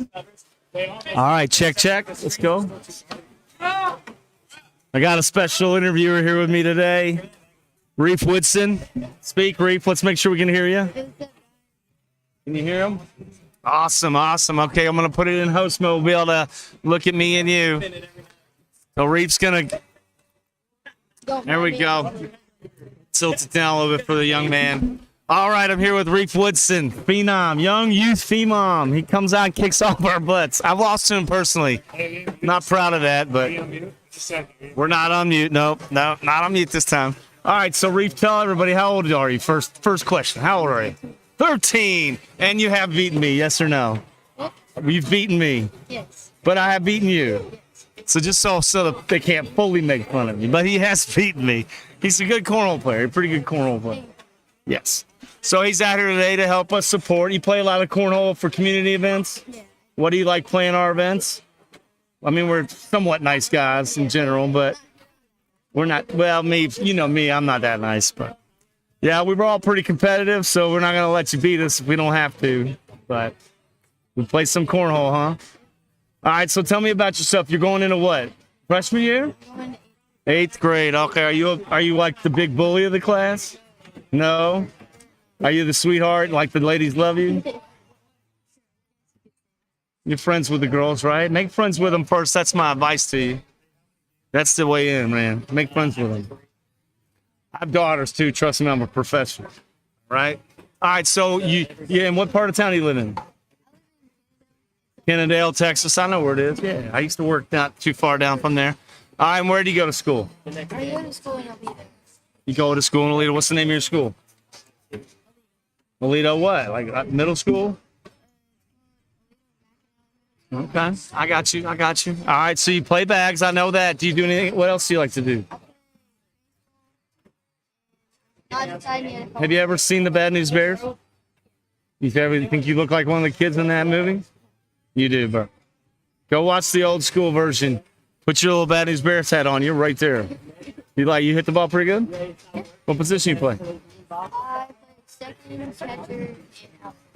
All right, check. Let's go. I got a special interviewer here with me today. Reef Woodson. Speak, Reef. Let's make sure we can hear you. Can you hear him? Awesome. Okay, I'm going to put it in host mode. We'll be able to look at me and you. So Reef's going to... There we go. Tilt it down a little bit for the young man. All right, I'm here with Reef Woodson, phenom, young youth phenom. He comes out and kicks off our butts. I've lost to him personally. Not proud of that, but we're not on mute. No, not on mute this time. All right, so Reef, tell everybody, how old are you? First question, how old are you? 13, and you have beaten me, yes or no? You've beaten me. Yes. But I have beaten you. So just so that they can't fully make fun of me, but he has beaten me. He's a good cornhole player, a pretty good cornhole player. Yes. So he's out here today to help us support. You play a lot of cornhole for community events? Yeah. What do you like playing our events? I mean, we're somewhat nice guys in general, but we're not, well, me, you know me, I'm not that nice, but yeah, we were all pretty competitive, so we're not going to let you beat us if we don't have to, but we play some cornhole, huh? All right, so tell me about yourself. You're going into what? Freshman year? 8th grade. Okay, are you like the big bully of the class? No? Are you the sweetheart, like the ladies love you? You're friends with the girls, right? Make friends with them first. That's my advice to you. That's the way in, man. Make friends with them. I have daughters, too. Trust me, I'm a professional. Right? All right, so in what part of town do you live in? Kennedale, Texas. I know where it is. Yeah, I used to work not too far down from there. All right, and where do you go to school? I go to school in Alita. You go to school in Alita. What's the name of your school? Alita what? Like middle school? Okay, I got you. All right, so you play bags. I know that. Do you do anything? What else do you like to do? Have you ever seen the Bad News Bears? You ever think you look like one of the kids in that movie? You do, bro. Go watch the old school version. Put your little Bad News Bears hat on. You're right there. You hit the ball pretty good? What position you play? Second catcher.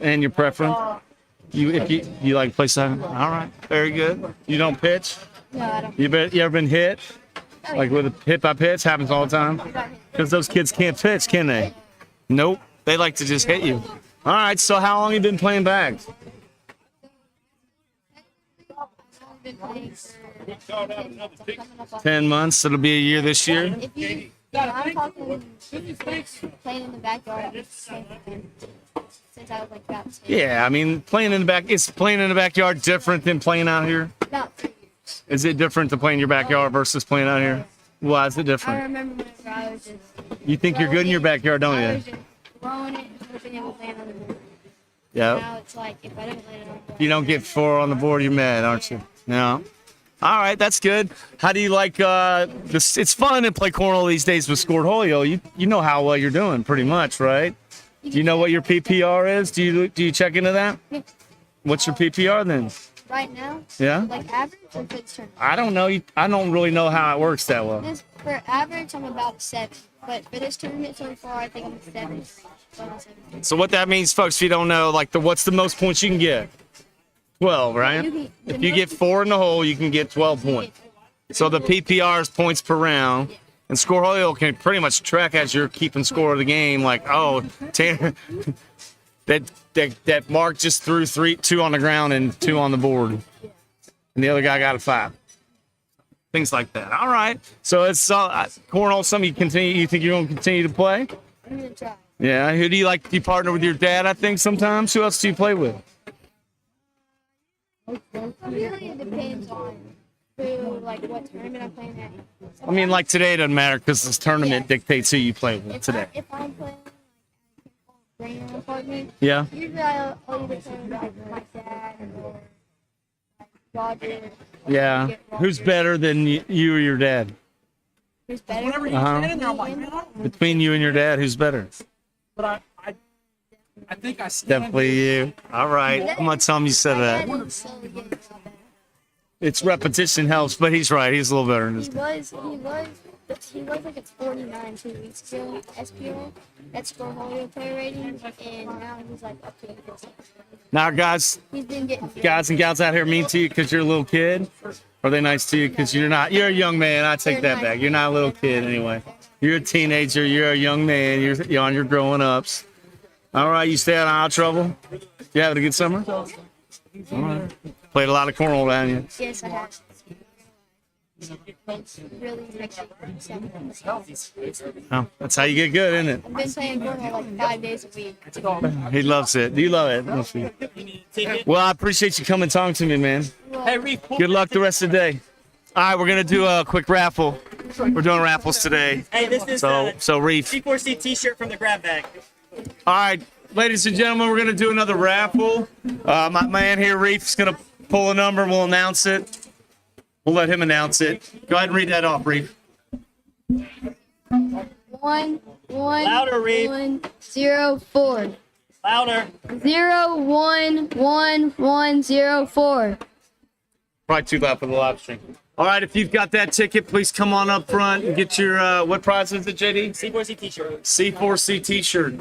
And your preference? You like to play second? All right, very good. You don't pitch? No, I don't. You ever been hit? Like with a hit by pitch happens all the time? Because those kids can't pitch, can they? Nope. They like to just hit you. All right, so how long you been playing bags? I've been playing for 10 months. I'm coming up on 10 months. It'll be a year this year. I'm talking playing in the backyard since I was like about 10. Yeah, I mean, playing in the backyard different than playing out here? About 3 years. Is it different to play in your backyard versus playing out here? Why is it I different? remember whenever I was just You think you're good in your backyard, don't I was you? just throwing it and hoping it would land on the board. Yeah. Now it's like if I don't land it on the board, You don't get 4 on the board, you're mad, aren't you? No. All right, that's good. How do you like this? It's fun to play cornhole these days with Switcholio. You know how well you're doing, pretty much, right? Do you know what your PPR is? Do you check into that? Yeah. What's your PPR then? right now, Yeah. like average or for this tournament? I don't know. I don't really know how it works that well. For average, I'm about 7. But for this tournament so far, I think I'm 7. So what that means, folks, if you don't know, like what's the most points you can get? 12, right? If you get 4 in the hole, you can get 12 points. So the PPR is points per round. And Switcholio can pretty much track as you're keeping score of the game. Like, oh, Tanner, that Mark just threw 2 on the ground and 2 on the board. And the other guy got a 5. Things like that. All right. So it's cornhole. Something you think you're going to continue to play? I'm going to try. Yeah. Who do you like? Do you partner with your dad, I think, sometimes? Who else do you play with? Really, it depends on who, like, what tournament I'm playing at. I mean, like today it doesn't matter because this tournament dictates who you play with today. If I'm playing bring your apartment, Yeah. usually I'll either play with like my dad or like Roger. Yeah. Who's better than you or your dad? Who's better? Whenever you Uh-huh. stand in there, I'm like, man, Between you and your dad, who's better? but I think I stand. Definitely you. All right. I'm going to tell him you said that. Slowly getting a lot better. It's repetition helps, but he's right. He's a little better than his He dad. was he was like at 49 2 weeks ago. SPO. That's Cornhole player rating, and now he's like up to 50. Now, guys, He's been getting guys and gals out here mean to you because you're a little kid? Or are they nice to you because you're not? You're a young man. I take that back. You're not a little kid anyway. You're a teenager. You're a young man. You're on your growing ups. All right, you stay out of our trouble. You having a good summer? All right. Played a lot of cornhole, haven't you? Yes, I have. Really makes me Oh, that's how you get good, isn't it? I've been playing cornhole like 5 days a week. He loves it. Do you love it? Must be. Well, I appreciate you coming and talking to me, man. Hey, Reef. Good luck the rest of the day. All right, we're gonna do a quick raffle. We're doing raffles today. Hey, this is So Reef. C4C T-shirt from the grab bag. All right, ladies and gentlemen, we're gonna do another raffle. My man here, Reef's gonna pull a number. We'll announce it. We'll let him announce it. Go ahead and read that off, Reef. 1 1 Louder, Reef. 1 0 4 Louder. 0 1 1 1 0 4. Probably too loud for the live stream. All right, if you've got that ticket, please come on up front and get your, what prize is it, JD? C4C T-shirt. C4C T-shirt.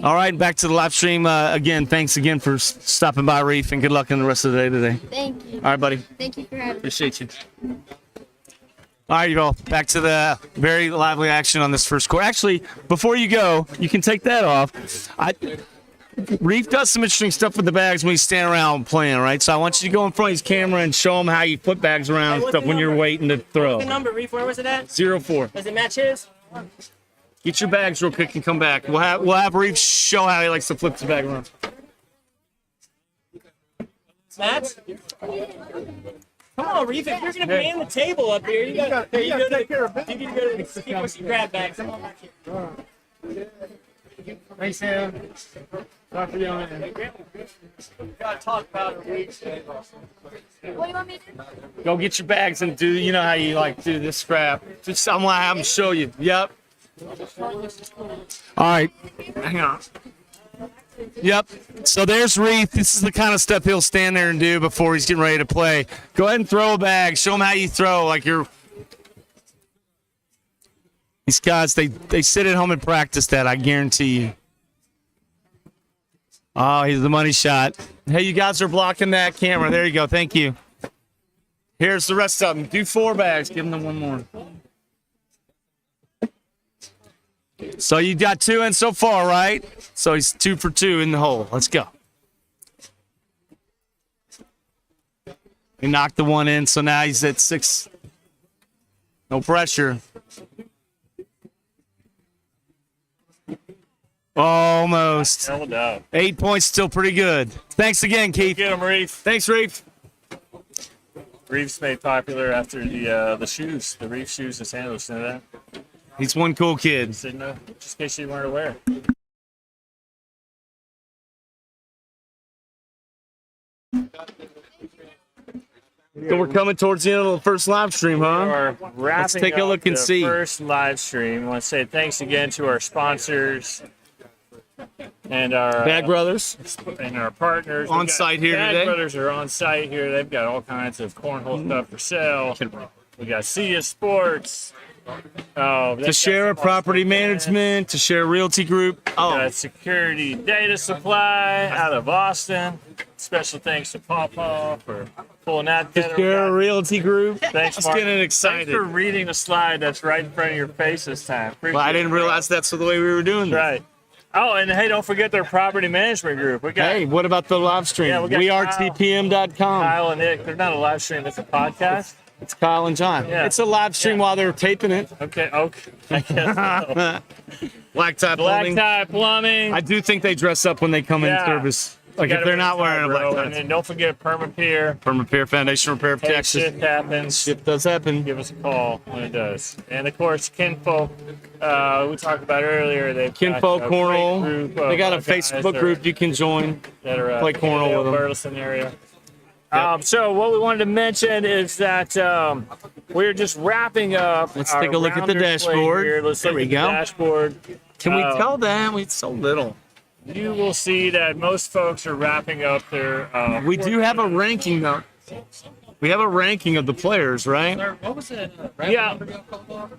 All right, back to the live stream. Again, thanks again for stopping by, Reef, and good luck in the rest of the day today. Thank you. All right, buddy. Thank you for having me. Appreciate you. All right, you all. Back to the very lively action on this first quarter. Actually, before you go, you can take that off. Reef does some interesting stuff with the bags when he's standing around playing, right? So I want you to go in front of his camera and show him how you flip bags around and what's stuff the when you're number? waiting to The throw. number, Reef, where was it at? 0-4. Does it match his? Get your bags real quick and come back. We'll have Reef show how he likes to flip the bag around. Match? Come on, Reef. If you're going to man the table up here, you got to go to the C4C grab bag. Come on back here. Thanks, Sam. Not for yelling. Got to talk about it. What do you want me to do? Go get your bags and do, you know how you like do this scrap. Just I'm gonna have him show you. Yep. All right. Hang on. Yep. So there's Reef. This is the kind of stuff he'll stand there and do before he's getting ready to play. Go ahead and throw a bag. Show him how you throw. Like you're. These guys, they sit at home and practice that. I guarantee you. Oh, he's the money shot. Hey, you guys are blocking that camera. There you go. Thank you. Here's the rest of them. Do 4 bags. Give them one more. So you got 2 in so far, right? So he's 2 for 2 in the hole. Let's go. He knocked the 1 in, so now he's at 6. No pressure. Almost. Held up. 8 points, still pretty good. Thanks again, Keith. Get him, Reef. Thanks, Reef. Reef's made popular after the shoes, the Reef shoes in San Luis. You know that? He's one cool kid. Just in case you weren't aware. So we're coming towards the end of the first live stream, huh? We're wrapping Let's take a up look and the see. first live stream. I want to say thanks again to our sponsors and our Bag Brothers. and our partners. On We've got- site here Bag today. Brothers are on site here. They've got all kinds of cornhole stuff for sale. We got Sia Sports. Oh, To share a property management, to share a realty group. Oh, Security Data Supply out of Austin. Special thanks to Pawpaw for pulling that to together. share a realty group. Thanks, Just Mark. getting Thanks excited. for reading the slide that's right in front of your face this time. Well, I didn't realize that's the way we were doing this. Right. Oh, and hey, don't forget their property management group. We got Hey, what about the live stream? Yeah, we got WeAreTPM.com. Kyle and Nick. They're not a live stream, it's a podcast. It's Kyle and John. Yeah. It's a live stream while they're taping it. Okay. I guess so. Black Tie Black Plumbing. Tie Plumbing. I do think they dress up when they come in Yeah. service. Like You if gotta they're not wearing a bro. black And tie. then don't forget Permapier. From Repair Foundation Repair Hey, Protection. shit happens. Shit does happen. Give us a call when it does. And of course, Kinfolk, we talked about earlier. They've Kinfolk got a great Cornhole. group of, They got a guys Facebook that are- group you can join. that are Play cornhole in the with them. Burleson area. So what we wanted to mention is that we're just wrapping up. Let's our take a look at the rounders plate dashboard. Here. Let's There look we at the go. dashboard. Can we tell that? It's so little. You will see that most folks are wrapping up their. We do have a ranking though. We have a ranking of the players, right? What was it? Yeah.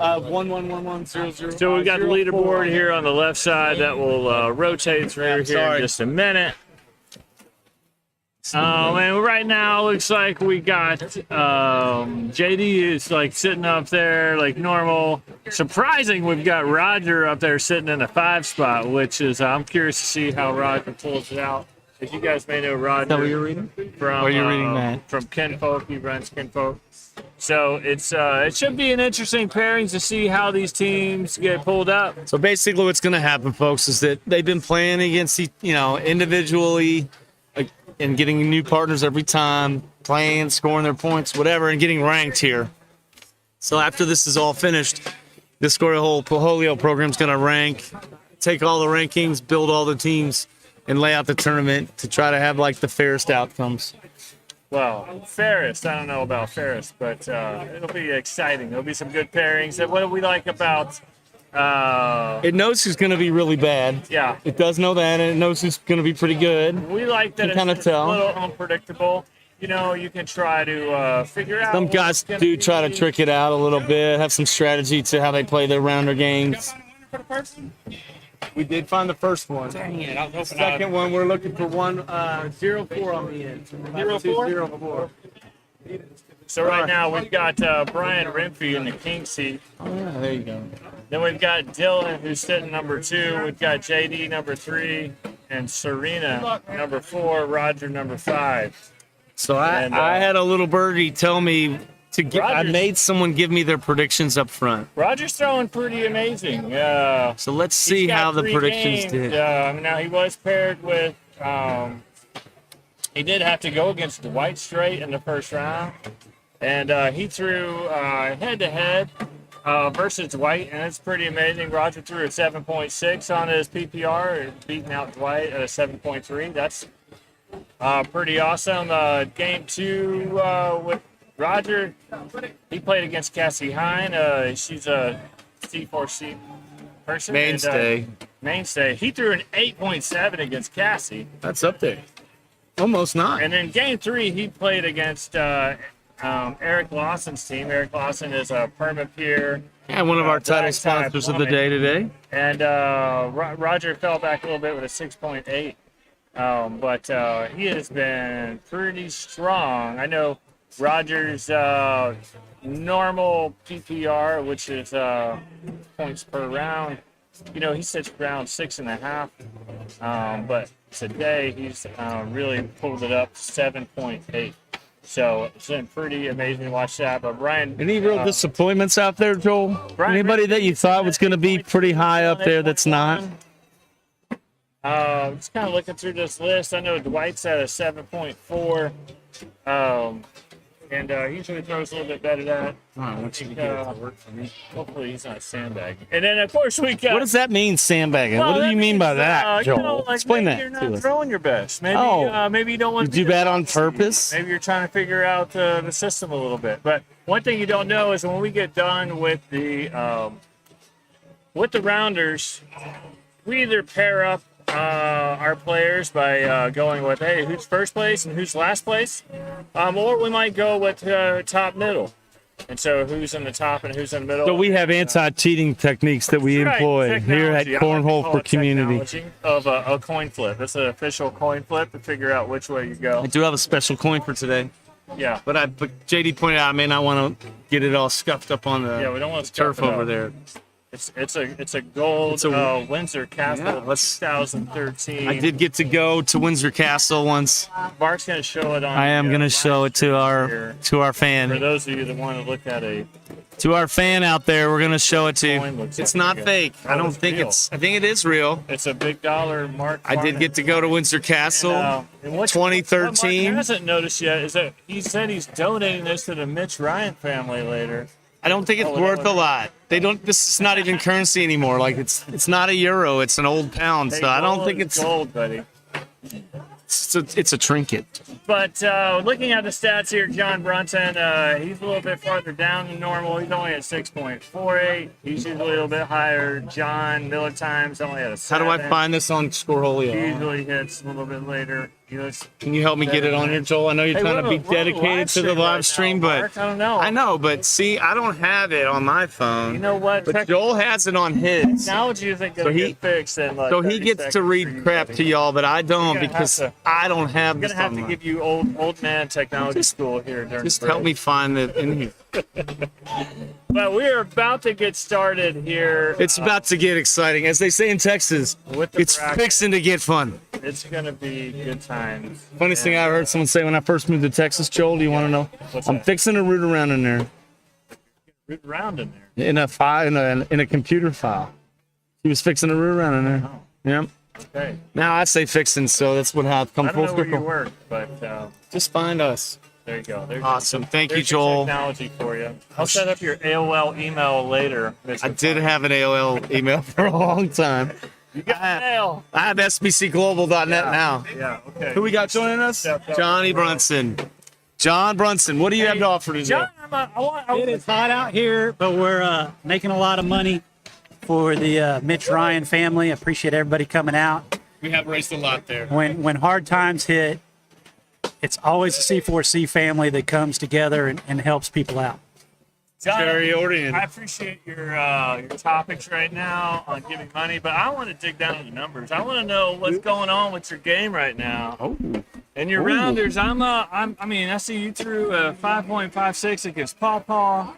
1111000. So we got the leaderboard here on the left side that will rotate through here in just a minute. And right now looks like we got JD is like sitting up there like normal. Surprising, we've got Roger up there sitting in the 5 spot, which is I'm curious to see how Roger pulls it out. As you guys may know, Roger. Is that what you're reading? From, Or you're reading that? From Kinfolk, he runs Kinfolk. So it should be an interesting pairing to see how these teams get pulled up. So basically, what's going to happen, folks, is that they've been playing against, individually, and getting new partners every time, playing, scoring their points, whatever, and getting ranked here. So after this is all finished, this Switcholio program is going to rank, take all the rankings, build all the teams, and lay out the tournament to try to have like the fairest outcomes. Well, fairest, I don't know about fairest, but it'll be exciting. There'll be some good pairings. And what do we like about It knows who's going to be really bad. Yeah. It does know that, and it knows who's going to be pretty good. We like that You kinda it's tell. a little unpredictable. You know, you can try to figure out. Some what guys it's gonna do try to be. trick it out a little bit, have some strategy to how they play their rounder games. We did find the first one. Dang it, I was hoping Second one, we're looking for 104 on the end. 04? So right now we've got Brian Renfrey in the king seat. Oh, yeah, there you go. Then we've got Dylan, who's sitting number 2. We've got JD number 3, and Serena number 4. Roger number 5. So I And, had a little birdie tell me to get. I Rogers- made someone give me their predictions up front. Roger's throwing pretty amazing. So let's He's see got how the 3 predictions games. did. Now he was paired with. He did have to go against Dwight Straight in the first round, and he threw head-to-head versus Dwight, and it's pretty amazing. Roger threw a 7.6 on his PPR, beating out Dwight at a 7.3. That's pretty awesome. Game 2 with Roger, he played against Cassie Hine. She's a C4C person. Mainstay. Mainstay. He threw an 8.7 against Cassie. That's up there. Almost 9. And then game 3, he played against Eric Lawson's team. Eric Lawson is a perma peer. Yeah, one of our title black tie sponsors of the woman. day today. And Roger fell back a little bit with a 6.8. But he has been pretty strong. I know Roger's normal PPR, which is points per round, he sits around 6.5. But today he's really pulled it up to 7.8. So it's been pretty amazing to watch that. But Brian, Any real disappointments out there, Joel? Brian Anybody that you thought was going to be pretty high up there that's not? Just kind of looking through this list. I know Dwight's at a 7.4. And he usually throws a little bit better than that. Once you get it to work for me. Hopefully he's not sandbagging. And then, of course, we got... What does that mean, sandbagging? Well, what do that you mean by means, that, Joel? like Explain maybe that you're not to us. throwing your best. Maybe, maybe you don't want You to do be that the on top seed. purpose? Maybe you're trying to figure out the system a little bit. But one thing you don't know is when we get done with the rounders, we either pair up our players by going with, hey, who's first place and who's last place, or we might go with top middle. And so who's in the top and who's in the middle. So we have anti-cheating techniques that we Right, employ here at technology. I like to Cornhole call for it Community. technology of a coin flip. It's an official coin flip to figure out which way you go. I do have a special coin for today, Yeah. but JD pointed out I may not want to get it all scuffed up on the Yeah, we don't want to turf scuff it over up. there. It's a gold It's a- Windsor Castle Yeah, let's- 2013. I did get to go to Windsor Castle once. Mark's gonna show it on. I am the, going to live show it to stream our here. For fan. those of you that want to look at To our fan out there, we're going to show it to. Coin looks It's like not it. fake. I Oh, don't it's think real. I think it is real. it's a big dollar Mark. I did get to go to Windsor Castle. And what 2013. Mark hasn't noticed yet is that he said he's donating this to the Mitch Ryan family later. I don't think it's Oh, worth that a lot. They don't. This is not even currency anymore. Like it's not a euro. It's an old pound. Hey, So I don't gold think is it's gold, buddy. it's a trinket. But looking at the stats here, John Brunson, he's a little bit farther down than normal. He's only at 6.48. He's usually a little bit higher. John Miller Times only at a 7. How do I find this on He Switcholio? usually hits a little bit later. Can you help me get it on here, Joel? I know you're trying to be dedicated to the live stream, but I don't know. I know, but see, I don't have it on my phone. You know what? But Joel has it on his. Technology isn't going to get fixed in like So he 30 gets to seconds read for you, crap buddy. to y'all, but I don't You're gonna because have I don't have I'm this gonna have to online. give you old man technology school here during Just the help me break. find it in here. But we are about to get started here. It's about to get exciting. As they say in Texas, With the it's bracket. fixing to get fun. It's gonna be good times. Funniest thing I heard someone say when I first moved to Texas, Joel, do you want to know? What's I'm that? fixing to root around in there. Root around in there. In a file, in a computer file. He was fixing to root around in there. Yeah. Okay. Now I say fixing, so that's what happened. Come I full don't know where you circle. work, but Just find us. there you go. There's Awesome. Thank you, there's your Joel. technology for you. I'll set up your AOL email later. Mr. I did Fine. have an AOL email for a long time. You got mail. I have SBCglobal.net now. Yeah. Okay. Who we got joining us? Yeah, yeah. Johnny Brunson. John Brunson, what do you have to offer today? John, It is hot out here, but we're making a lot of money for the Mitch Ryan family. I appreciate everybody coming out. We have raced a lot there. When hard times hit, it's always the C4C family that comes together and helps people out. John, Very oriented. I appreciate your topics right now on giving money, but I want to dig down into the numbers. I want to know what's going on with your game right now. Oh. And your rounders, I mean, I see you threw a 5.56 against Paw Paw,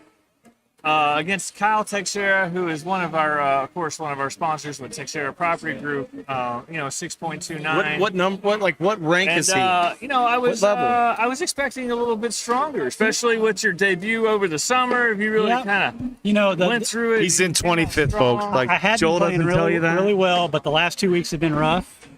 against Kyle Texera, who is one of our, of course, one of our sponsors with Texera Property Group. 6.29. What rank And is he? I was What level? I was expecting a little bit stronger, especially with your debut over the summer. If you really Yep. kind The, of went through it. He's in 25th, folks. Like I had Joel been playing doesn't really, tell you that. really well, but the last 2 weeks have been rough.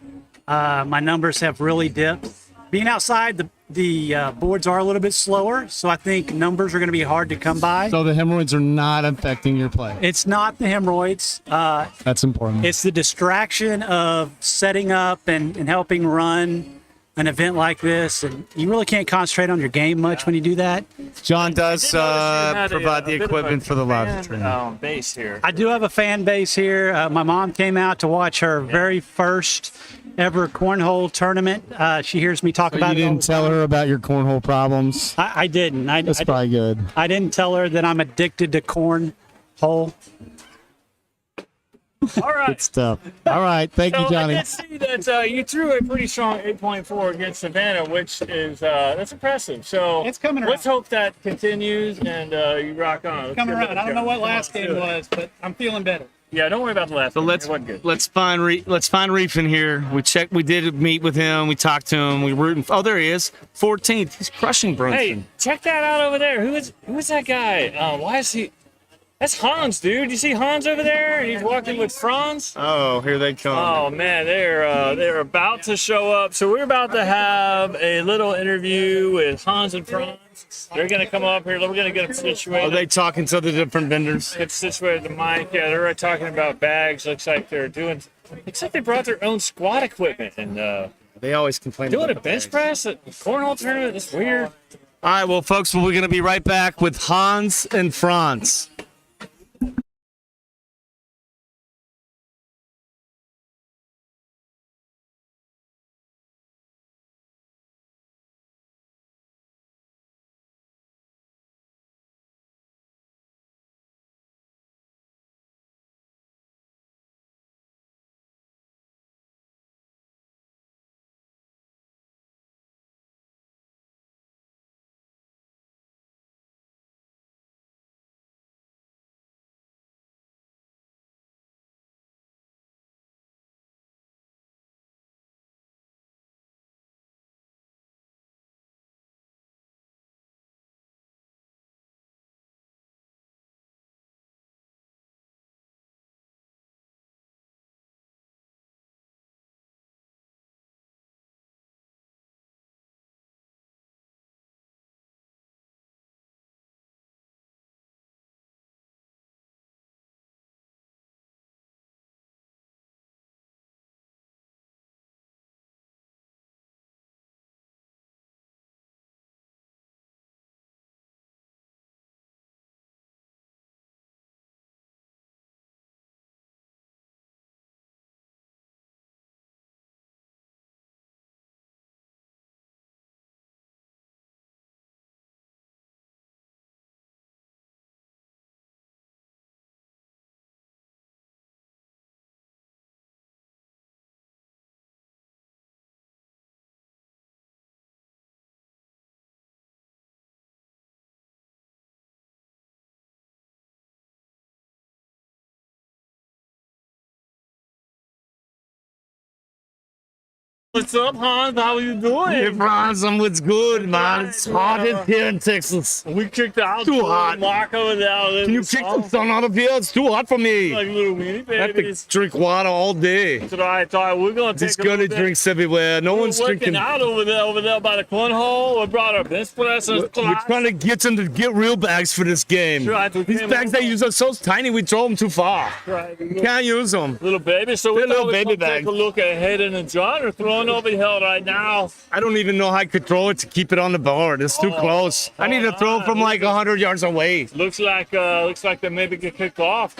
My numbers have really dipped. Being outside, the boards are a little bit slower, so I think numbers are going to be hard to come by. So the hemorrhoids are not affecting your play. It's not the hemorrhoids. That's important. It's the distraction of setting up and helping run an event like this, and you really can't concentrate on your game much when you do that. John does I did notice you had provide the a bit of equipment a for the live fan, stream. base here. I do have a fan base here. My mom came out to watch her very first ever cornhole tournament. She hears me talk So about you it. all didn't the tell time. her about your cornhole problems. I didn't. That's probably good. I didn't tell her that I'm addicted to cornhole. All right. Good stuff. All right. Thank you, So I Johnny. did see that you threw a pretty strong 8.4 against Savannah, which is that's impressive. So It's coming let's around. hope that continues and you rock on. Let's Coming give it around. a I don't go. know what Come on, last let's game do it. was, but I'm feeling better. Yeah, don't worry about the last So one. let's It wasn't good. let's find Reef in here. We did meet with him. We talked to him. We rooting. Oh, there he is. 14th. He's crushing Brunson. Hey, check that out over there. Who is that guy? Why is he? That's Hans, dude. You see Hans over there? He's walking with Franz. Oh, here they come. Oh man, they're about to show up. So we're about to have a little interview with Hans and Franz. They're gonna come up here. We're gonna get them situated. Are they talking to the different vendors? Get situated at the mic. Yeah, they're talking about bags. Looks like they brought their own squat equipment and They always complain doing about a bench press at the cornhole tournament. That's weird. All right, well, folks, we're going to be right back with Hans and Franz. What's up, Hans? How are you doing? Hey, Bronson, what's good, man? It's hot in here in Texas. We kicked out Too hot. Mark over there. Can you kick the sun out of here? It's too hot for me. Like little weenie I have to babies. drink water all day. That's right. All right, we're gonna take There's a little gully bit. drinks everywhere. No We're one's working drinking. out over there by the cornhole. We brought our bench press and We're trying to get them to get real bags for this game. Right, we These came bags they use are so tiny, we throw them too far. Right. Can't use them. Little baby. So we're They're little going baby to bags. take a look at Hayden and John are throwing over here right now. I don't even know how I could throw it to keep it on the board. It's too close. I need to throw it from like 100 yards away. Looks like they maybe get kicked off.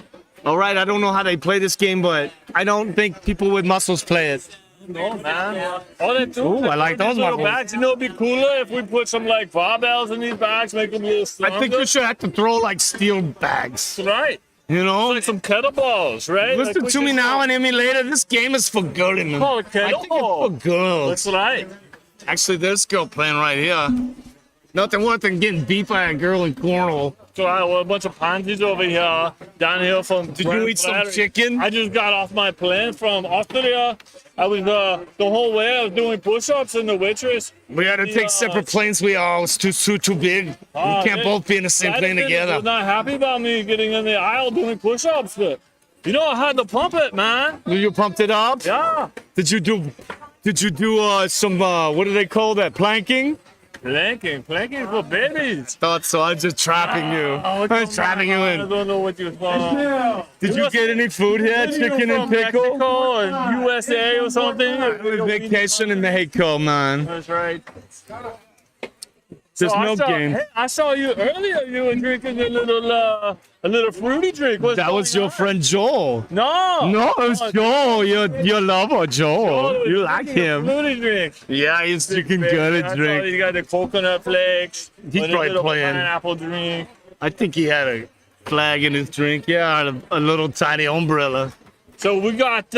All right, I don't know how they play this game, but I don't think people with muscles play it. No, man. All they do Ooh, is I like these those little muscles. bags. You know, it'd be cooler if we put some like barbells in these bags, make them a little stronger. I think we should have to throw like steel bags. Right. You know? Like some kettlebells, right? Listen Like to me now and hear me later. This game is for girls. Call it I think it's for kettlebell. girls. That's right. Actually, there's a girl playing right here. Nothing worse than getting beat by a girl in Cornhole. So I have a bunch of pansies over here, down here from. Did you eat some chicken? I just got off my plane from Austria. I was the whole way I was doing push-ups and the waitress. We had to take separate planes. We all was too big. We can't both be in the same plane Was together. not happy about me getting in the aisle doing push-ups, but you know I had to pump it, man. You pumped it up? Yeah. Did you do some what do they call that? Planking? Planking for babies. Thought so. I'm just trapping you. Oh, I'm trapping you I in. don't know what you're from. Did you get any food here? Chicken and pickle? Mexico or USA or something? We're vacation in Mexico, man. That's right. There's So no game. Hey, I saw you earlier. You were drinking a little fruity drink. What's That was going your on? friend Joel. No. No, it was Joel. Your lover, Joel. You like him. Fruity drink. Yeah, he's drinking I good saw drink. you got the coconut flakes. He's with a probably little playing. pineapple drink. I think he had a flag in his drink. Yeah, a little tiny umbrella. So we got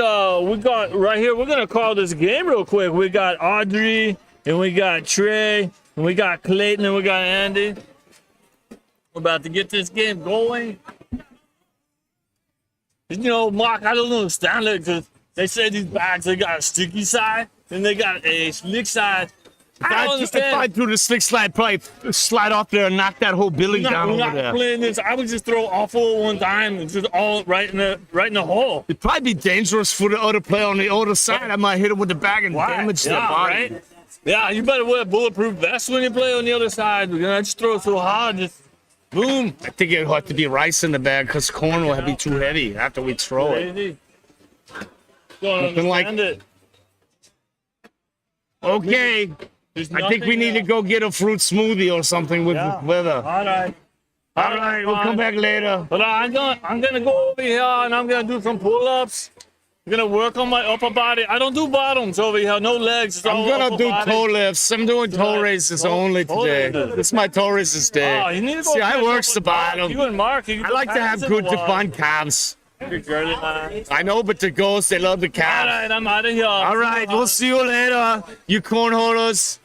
right here. We're gonna call this game real quick. We got Audrey and we got Trey and we got Clayton and we got Andy. We're about to get this game going. You know, Mark, I don't understand it because they say these bags they got a sticky side and they got a slick side. I don't If I understand. threw the slick slide, probably slide off there and knock that whole building We're down over not there. playing this. I would just throw awful one time and just all right in the hole. It'd probably be dangerous for the other player on the other side. I might hit him with the bag and damage their Yeah, body. right? Yeah, you better wear a bulletproof vest when you play on the other side. You know, just throw it so hard, just boom. I think it'd have to be rice in the bag because corn will be too heavy after we throw it. Crazy. Don't Nothing like- understand it. Okay, There's I think we nothing, need to go get a fruit smoothie or something with Yeah. weather. All right. All right, we'll come back later. But I'm gonna go over here and I'm gonna do some pull-ups. I'm gonna work on my upper body. I don't do bottoms over here, no legs. It's I'm all gonna upper do body. toe lifts. I'm doing toe Right. raises Toe- only toe today. raises. This is my toe raises day. Oh, you need to go See, I catch works up the with Mark. bottom. You and Mark. You I like to have good defined calves. Good girly, man. I know, but the girls, they love the All calves. right, I'm out of here. All right, we'll see you later, you cornholers.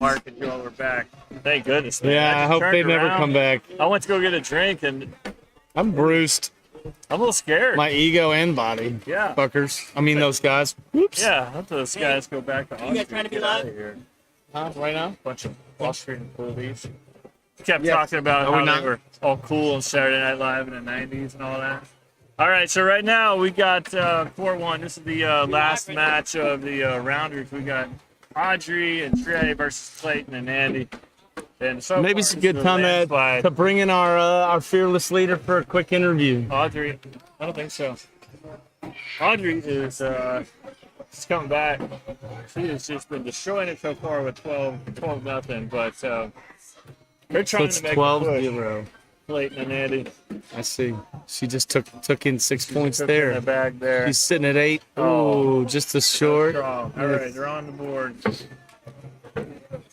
Mark and Joel are back. Thank goodness. Man. Yeah, I just hope turned they never around. come back. I went to go get a drink, and I'm bruised. I'm a little scared. My ego and body. Yeah. Fuckers. I mean, those guys. Whoops. Yeah, I hope those guys go back to Audrey. You guys trying to be Get out of live? here. Huh? Right now? Bunch of Wall Street employees. Kept Yeah. talking about Are we how not? they were all cool on Saturday Night Live in the 90s and all that. All right, so right now we got 4-1. This is the last match of the rounders. We got Audrey and Trey versus Clayton and Andy. And so Maybe far, it's a good time landslide. to bring in our fearless leader for a quick interview. Audrey, I don't think so. Audrey is she's coming back. She has just been destroying it so far with 12 nothing. But they're So trying it's to make a push. 12-0. Clayton and Andy I see. She just took in 6 points took in there. the bag there. She's sitting at 8. Oh. Oh, just a short. Strong. All right, they're on the board.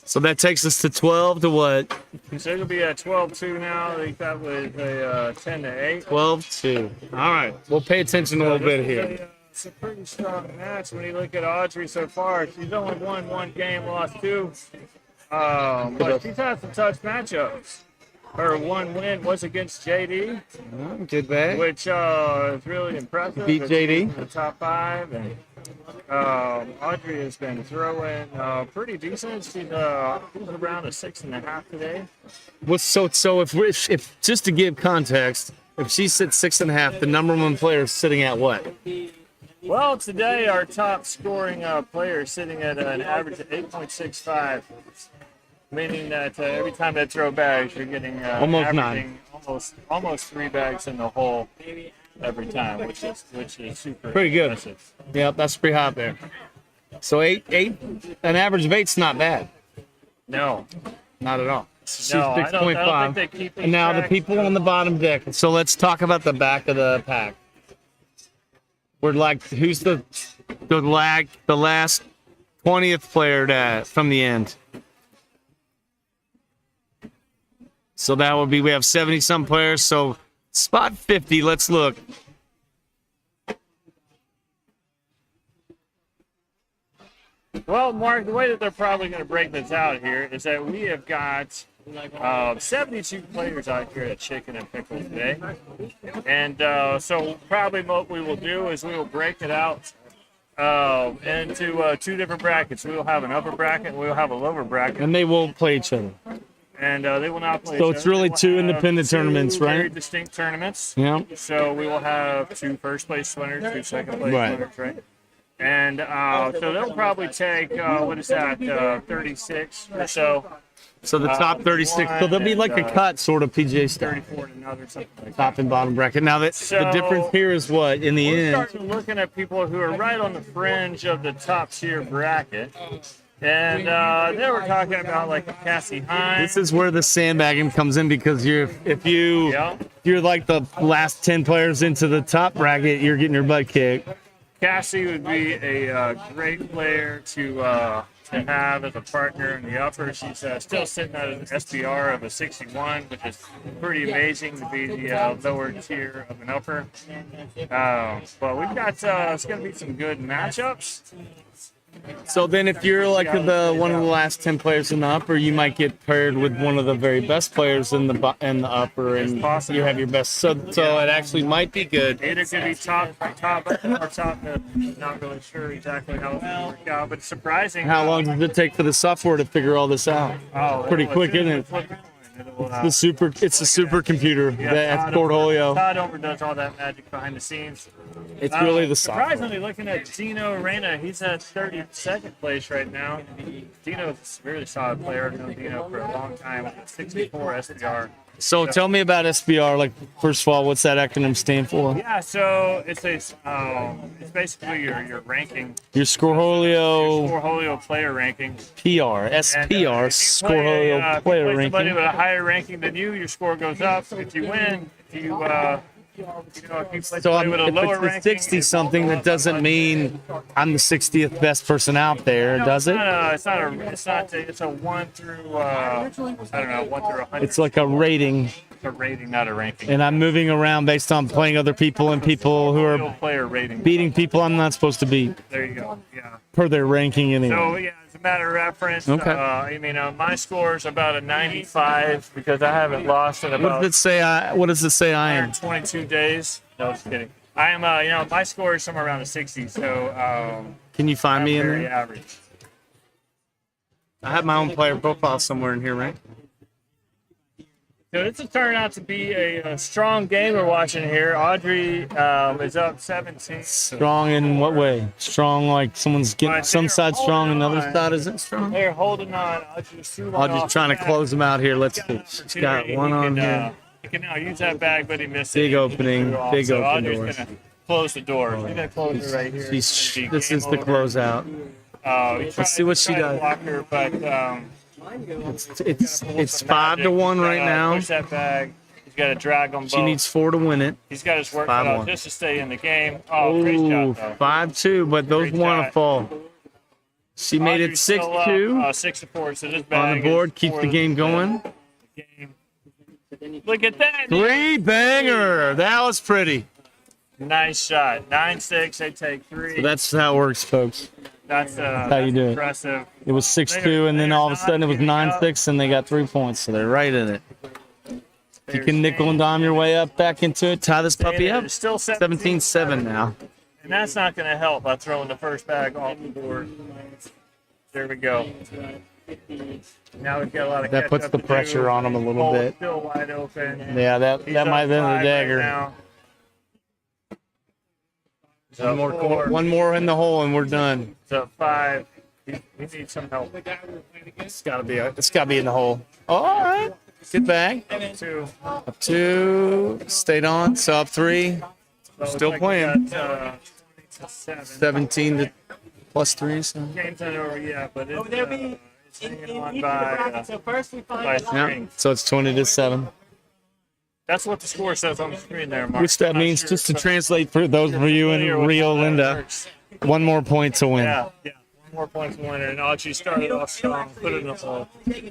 So that takes us to 12 to what? So it'll be a 12-2 now. They got with a 10-8. 12-2. All right. We'll pay attention a little bit here. It's a pretty strong match when you look at Audrey so far. She's only won 1 game, lost 2. But she's had some tough matchups. Her 1 win was against JD, Good bag. which is really impressive. Beat JD. She's in the top 5. And Audrey has been throwing pretty decent. She's around a 6.5 today. So if just to give context, if she sits 6.5, the number 1 player is sitting at what? Well, today our top scoring player is sitting at an average of 8.65, meaning that every time they throw bags, you're getting Almost averaging almost 3 bags in the hole every time, which is super Pretty good. impressive. Yep, that's pretty hot there. So eight, an average of 8's not bad. No, Not at all. She's no, I don't think 6.5. they keep these And now the tracks. people on the bottom deck. So let's talk about the back of the pack. We're like, who's the last 20th player from the end? So that would be, we have 70-some players. So spot 50, let's look. Well, Mark, the way that they're probably going to break this out here is that we have got 72 players out here at Chicken and Pickle today. And so probably what we will do is we will break it out into 2 different brackets. We will have an upper bracket and we will have a lower bracket. And they will play each other. And they will not play So each it's other. really We will 2 have independent 2 tournaments, very right? distinct tournaments. Yeah. So we will have 2 first place winners, 2 second place Right. winners, right? And so they'll probably take, what is that, 36 or so, So the top 36. So there'll be like a cut sort of PGA style. 34 to another, something like that. Top and bottom bracket. Now the So, difference here is what in the We're end. starting looking at people who are right on the fringe of the top tier bracket. And they were talking about like Cassie Hines. This is where the sandbagging comes in because if you're like the last 10 players into the top bracket, you're getting your butt kicked. Cassie would be a great player to have as a partner in the upper. She's still sitting at an SBR of a 61, which is pretty amazing to be the lower tier of an upper. But we've got it's going to be some good matchups. So then if you're like the one of the last 10 players in the upper, you might get paired with one of the very best players in the upper, and possible. you have your best. So it actually might be good. Either could be top, or top. Not really sure exactly how it's going to work out, but it's surprising. How long does it take for the software to figure all this out? Pretty quick, isn't it? It's a supercomputer that's Cornhole. Todd overdoes all that magic behind the scenes. It's really the software. Surprisingly, looking at Dino Arena, he's at 32nd place right now. Dino's a really solid player. I've known Dino for a long time. 64 SDR. So tell me about SBR. Like, first of all, what's that acronym stand for? Yeah, so it's basically your ranking. Your Scorholio Switcholio player ranking. PR, SPR, Scorholio player Somebody ranking. with a higher ranking than you, your score goes up. If you win, if you if you play So with a if lower it's the ranking, 60 something, that doesn't mean I'm the 60th best person out there, does it? It's a 1 through I don't know, 1 through 100. It's like a rating. a rating, not a ranking. And I'm moving around based on playing other people and people who Real are player rating. beating people I'm not supposed to beat There you go. Yeah. per their ranking anyway. So yeah, as a matter of reference, Okay. I mean, my score is about a 95 because I haven't lost in What about does it say? What does it say I am? 122 days. No, just kidding. I am, my score is somewhere around a 60, so Can you find I'm me in very there? average. I have my own player profile somewhere in here, right? So this has turned out to be a strong game we're watching here. Audrey is up 17. Strong in what way? Strong like someone's getting Right, some they're side strong, holding another on. side isn't strong. They're holding on. Audrey's Audrey's trying to close them out here. Let's see. She's got one on here. He can now use that bag, but he missed Big it. opening, big so open Audrey's doors. gonna close the door. She's gonna close it right here. This It's gonna be is game the over. closeout. Let's see what she does. Block her, but It's 5-1 right now. Push that bag. He's got to drag them both. She needs 4 to win it. He's got his work cut 5-1. out just to stay in the game. Oh, great Ooh, job, though. 5-2, but those Great want to shot. fall. She made it Audrey's still up, 6-2 6-4. So this on bag the board. is Keeps for the game going. game. Look at that. 3 banger. That was pretty. Nice shot. 9-6. They take 3. So that's how it works, folks. That's how you do it. impressive. It was 6-2, and then all of a sudden it was 9-6, and they got 3 points. So they're right in it. You can nickel and dime your way up back into it. Tie this puppy up. It's still 17-7 now. And that's not going to help by throwing the first bag off the board. There we go. Now we've got a lot of That puts catch-up the to pressure do. on him a little Hole bit. Still wide open. Yeah, that He's might have up been the 5 dagger. Right now. He's up 4. One more in the hole, and we're done. He's up 5. He needs some help. It's gotta be in the hole. All right. Good bag. 2. Up 2. Stayed on. So up 3. So Still looks like playing. we got, 20-7. 17 to plus 3. So. Game's not over yet, but it's, There'll be it's in hanging on each of the by brackets. So first we find by out. Yeah. string. So it's 20-7. That's what the score says on the screen there, Mark. Which that I'm not means, sure just to if translate for those of you familiar in with Rio how that Linda, works. 1 more point to win. Yeah. 1 more point to winner. And Audrey started off strong, put it in the hole.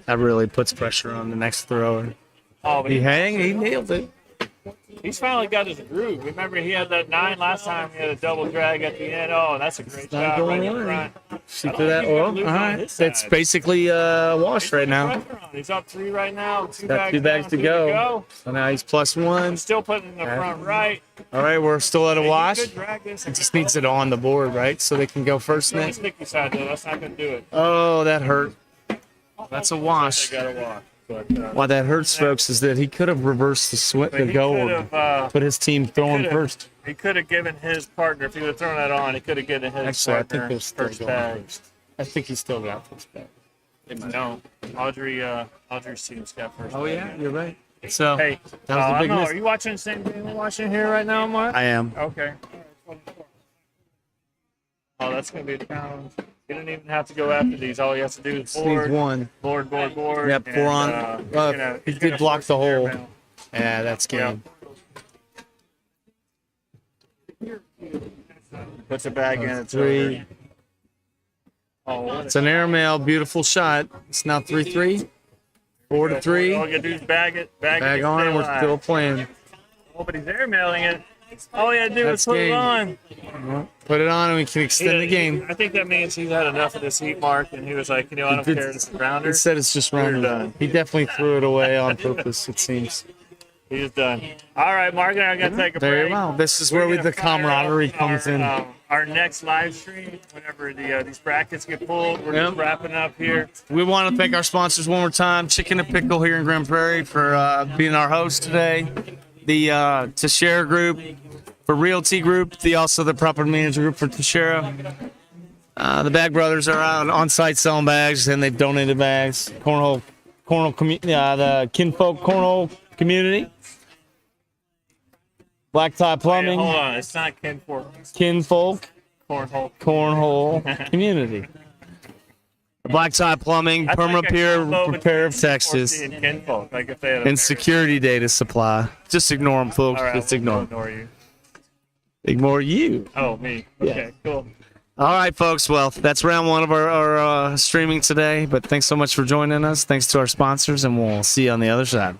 That really puts pressure on the next thrower. Oh, but He nailed it. he's finally got his groove. Remember, he had that 9 last time. He had a double drag at the end. Oh, that's a great not shot going right in away. front. She I don't threw that. think he's Well, gonna lose all on right. his It's side. basically washed right now. Pressure on. He's up 3 right now. Two Got 2 bags down, to go. So now he's plus 1. He's still putting it in the front right. All right, we're still at a He wash. could drag this. It just needs it on the board, right? So they can go first On the next. sticky side, though. That's not going to do it. Oh, that hurt. That's a wash. They got to walk. But, Why that hurts, folks, is that he could have reversed the he go could or have, put his team throwing could've- first. He could have given his partner, if he would have thrown that on, he could have given his Actually, I partner think they're still first going bag. first. I think he still got first bag. No, Audrey's team's got first. Oh bag. yeah, you're right. So Hey, that was a I big don't know. miss. Are you watching the same game we're watching here right now, Mark? I am. Okay. Oh, that's going to be a challenge. He didn't even have to go after these. All he has to do is Just needs board, 1. board. Yep, 4 on. He did block the hole. Yeah, that's game. Puts a bag in. It's 3. over. Oh, what It's an airmail, beautiful shot. It's now 3-3. 4-3. All you gotta do is bag it. Bag it, on, stay and we're alive. still playing. Oh, but he's airmailing it. All you had to do That's was put game. it on. Put it on, and we can extend the game. I think that means he's had enough of this heat, Mark, and he was like, I don't care. It's a rounder. He said it's just We're rounded. done. He definitely threw it away on purpose, it seems. He's done. All right, Mark and I are going to take a Very break. well. This is We're where gonna the fire camaraderie up comes in. Our next live stream, whenever these brackets get pulled, we're just Yep. wrapping up here. We want to thank our sponsors one more time, Chicken-n-Pickle here in Grand Prairie, for being our host today. The Teixeira Group for Realty Group, also the Property Manager Group for Teixeira. The Bag Brothers are out on site selling bags, and they've donated bags. Cornhole the Kinfolk Cornhole Community. Black Tie Hey, Plumbing, hold on, it's not Kinfolk. It's Kinfolk Cornhole. Cornhole Community. Black Tie Plumbing, That's like a Perma-Pier combo Repair of between Texas, C4C and Kinfolk, like if they had a and marriage. Security Data Supply. Just ignore them, folks. All right, Just we'll ignore them. ignore you. Ignore you. Oh, me. Okay, cool. All right, folks. Well, that's round 1 of our streaming today. But thanks so much for joining us. Thanks to our sponsors, and we'll see you on the other side.